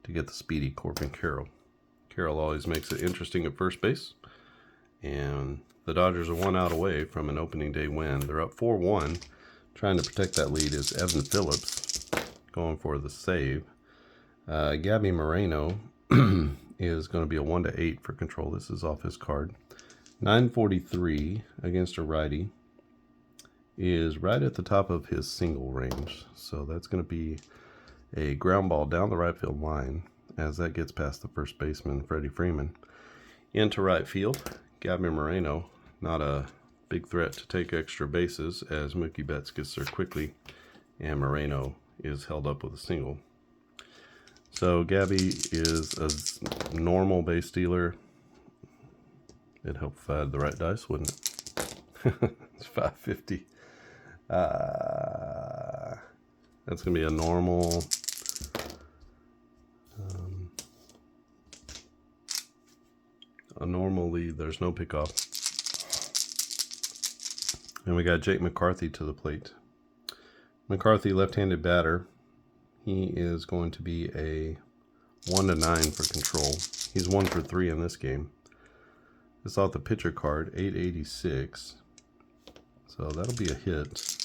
to get the speedy Corbin Carroll. Carroll always makes it interesting at first base, and the Dodgers are 1 out away from an opening day win. They're up 4-1. Trying to protect that lead is Evan Phillips going for the save. Gabby Moreno is going to be a 1-8 for control. This is off his card. 943 against a righty is right at the top of his single range. So that's going to be a ground ball down the right field line as that gets past the first baseman, Freddie Freeman. Into right field, Gabby Moreno, not a big threat to take extra bases as Mookie Betts gets there quickly, and Moreno is held up with a single. So Gabby is a normal base stealer. It'd help if I had the right dice, wouldn't it? It's 550. That's going to be a normal. A normal lead. There's no pickoff. And we got Jake McCarthy to the plate. McCarthy, left-handed batter. He is going to be a 1-9 for control. He's 1 for 3 in this game. It's off the pitcher card, 886. So that'll be a hit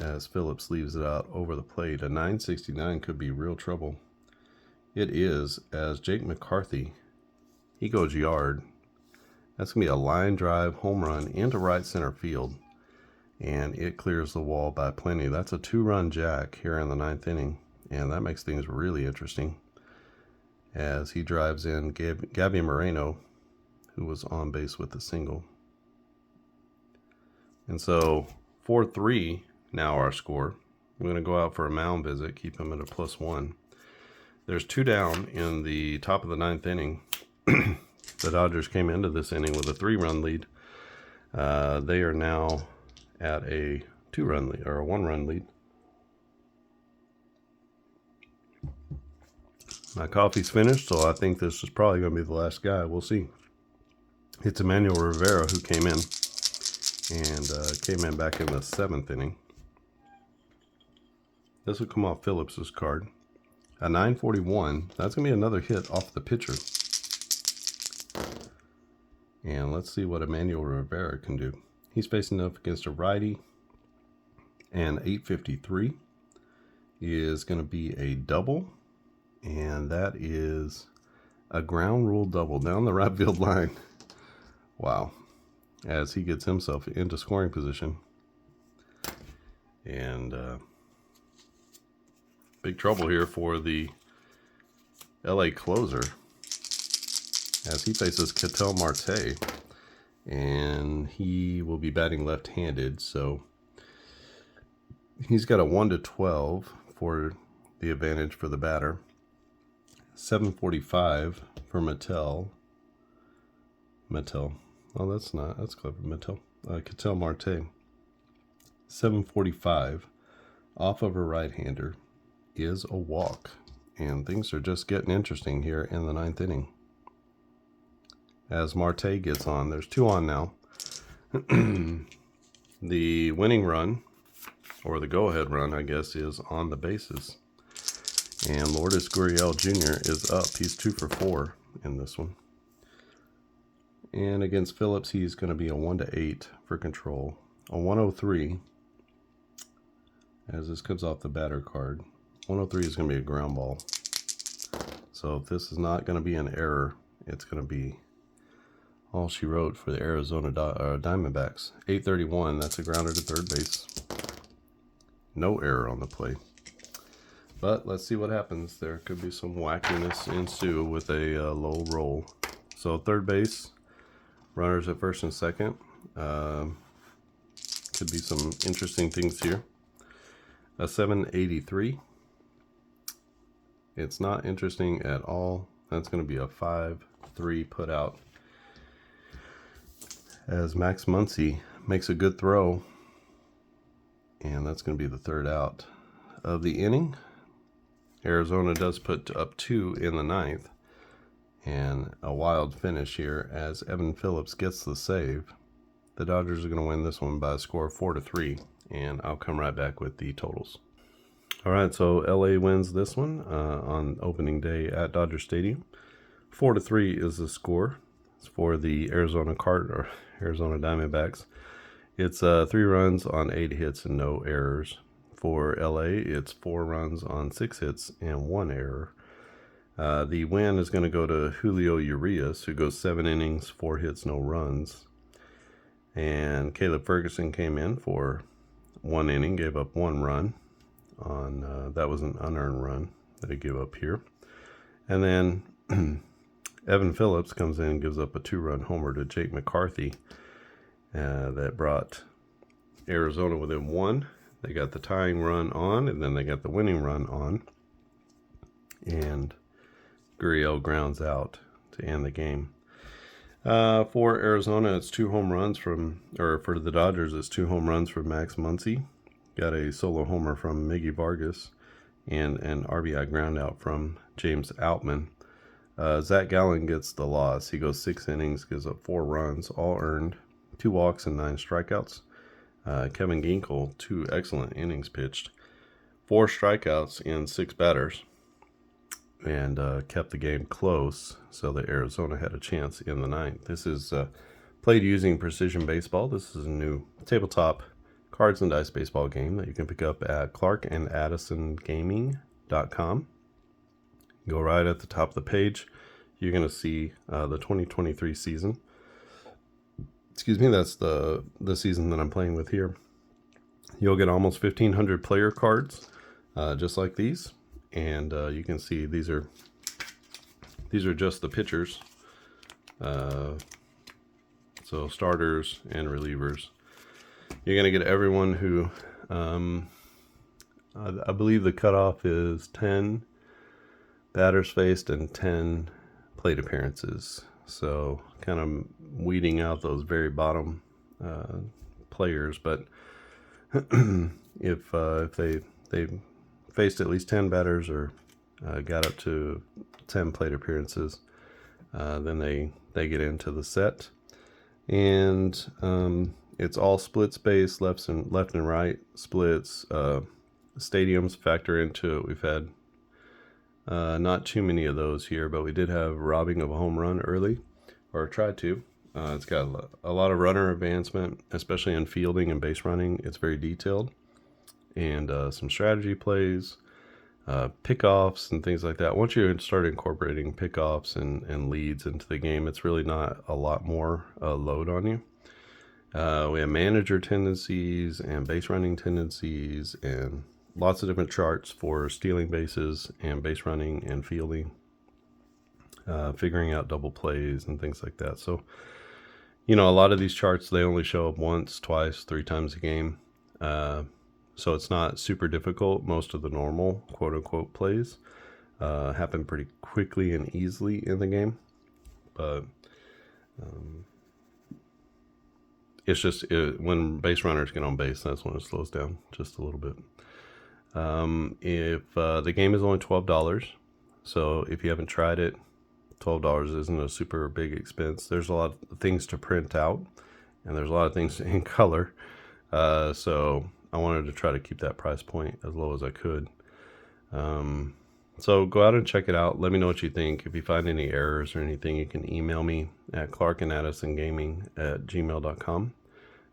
as Phillips leaves it out over the plate. A 969 could be real trouble. It is, as Jake McCarthy, he goes yard. That's going to be a line drive home run into right center field, and it clears the wall by plenty. That's a 2-run jack here in the 9th inning, and that makes things really interesting as he drives in Gabby Moreno, who was on base with the single. And so 4-3 now our score. We're going to go out for a mound visit, keep him at a +1. There's 2 down in the top of the 9th inning. The Dodgers came into this inning with a 3-run lead. They are now at a 2-run lead, or a 1-run lead. My coffee's finished, so I think this is probably going to be the last guy. We'll see. It's Emmanuel Rivera who came in, and came in back in the 7th inning. This will come off Phillips's card. A 941. That's going to be another hit off the pitcher. And let's see what Emmanuel Rivera can do. He's facing up against a righty. And 853 is going to be a double. And that is a ground rule double down the right field line. Wow. As he gets himself into scoring position. And big trouble here for the LA closer, as he faces Ketel Marte, and he will be batting left-handed, so he's got a 1-12 for the advantage for the batter. 745 for Ketel. Oh, that's clever. Ketel Marte. 745 off of a right-hander is a walk, and things are just getting interesting here in the 9th inning. As Marte gets on, there's 2 on now. The winning run, or the go-ahead run, I guess, is on the bases. And Lourdes Gurriel Jr. is up. He's 2 for 4 in this one. And against Phillips, he's going to be a 1-8 for control. A 103, as this comes off the batter card. 103 is going to be a ground ball. So if this is not going to be an error, it's going to be all she wrote for the Arizona Diamondbacks. 831, that's a grounder to third base. No error on the play. But let's see what happens. There could be some wackiness ensue with a low roll. So third base, runners at first and second. Could be some interesting things here. A 783. It's not interesting at all. That's going to be a 5-3 put out. As Max Muncy makes a good throw. And that's going to be the third out of the inning. Arizona does put up 2 in the ninth. And a wild finish here as Evan Phillips gets the save. The Dodgers are going to win this one by a score of 4-3. And I'll come right back with the totals. All right, so LA wins this one on opening day at Dodger Stadium. 4-3 is the score. It's for the Arizona Diamondbacks. It's 3 runs on 8 hits and no errors. For LA, it's 4 runs on 6 hits and 1 error. The win is going to go to Julio Urias, who goes 7 innings, 4 hits, no runs. And Caleb Ferguson came in for 1 inning, gave up 1 run. That was an unearned run that he gave up here. And then Evan Phillips comes in and gives up a 2-run homer to Jake McCarthy. That brought Arizona within 1. They got the tying run on, and then they got the winning run on. And Gurriel grounds out to end the game. For Arizona, it's 2 home runs for the Dodgers, it's 2 home runs from Max Muncy. Got a solo homer from Miggy Vargas and an RBI ground out from James Outman. Zac Gallen gets the loss. He goes 6 innings, gives up 4 runs, all earned, 2 walks and 9 strikeouts. Kevin Ginkel, 2 excellent innings pitched, 4 strikeouts in 6 batters, and kept the game close so that Arizona had a chance in the ninth. This is played using Precision Baseball. This is a new tabletop cards and dice baseball game that you can pick up at clarkandaddisongaming.com. Go right at the top of the page. You're going to see the 2023 season. Excuse me, that's the season that I'm playing with here. You'll get almost 1,500 player cards, just like these. And you can see these are just the pitchers. So starters and relievers. You're going to get everyone who, I believe the cutoff is 10 batters faced and 10 plate appearances. So kind of weeding out those very bottom players. But if they faced at least 10 batters or got up to 10 plate appearances, then they get into the set. And it's all split space, left and right splits. Stadiums factor into it. We've had not too many of those here, but we did have robbing of a home run early, or tried to. It's got a lot of runner advancement, especially in fielding and base running. It's very detailed. And some strategy plays, pickoffs and things like that. Once you start incorporating pickoffs and leads into the game, it's really not a lot more load on you. We have manager tendencies and base running tendencies and lots of different charts for stealing bases and base running and fielding, figuring out double plays and things like that. So, a lot of these charts, they only show up once, twice, 3 times a game. So it's not super difficult. Most of the normal quote unquote plays happen pretty quickly and easily in the game. But it's just when base runners get on base, that's when it slows down just a little bit. If the game is only $12, so if you haven't tried it, $12 isn't a super big expense. There's a lot of things to print out, and there's a lot of things in color. So I wanted to try to keep that price point as low as I could. So go out and check it out. Let me know what you think. If you find any errors or anything, you can email me at clarkandaddisongaming@gmail.com.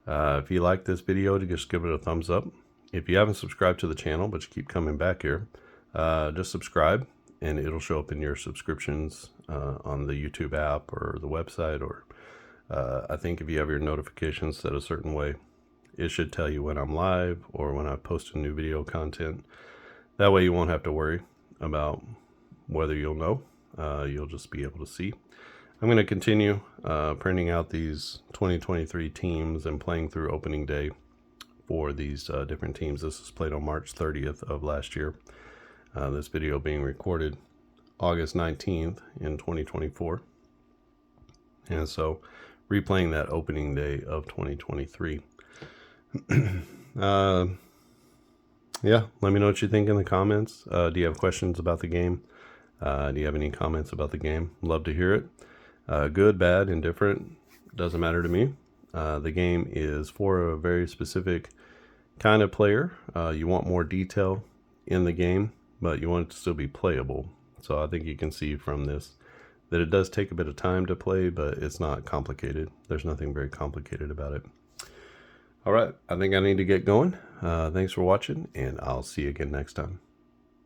If you like this video, just give it a thumbs up. If you haven't subscribed to the channel, but you keep coming back here, just subscribe, and it'll show up in your subscriptions on the YouTube app or the website. Or I think if you have your notifications set a certain way, it should tell you when I'm live or when I post a new video content. That way you won't have to worry about whether you'll know. You'll just be able to see. I'm going to continue printing out these 2023 teams and playing through opening day for these different teams. This was played on March 30th of last year. This video being recorded August 19th in 2024. And so replaying that opening day of 2023. Yeah, let me know what you think in the comments. Do you have questions about the game? Do you have any comments about the game? Love to hear it. Good, bad, indifferent, doesn't matter to me. The game is for a very specific kind of player. You want more detail in the game, but you want it to still be playable. So I think you can see from this that it does take a bit of time to play, but it's not complicated. There's nothing very complicated about it. All right, I think I need to get going. Thanks for watching, and I'll see you again next time.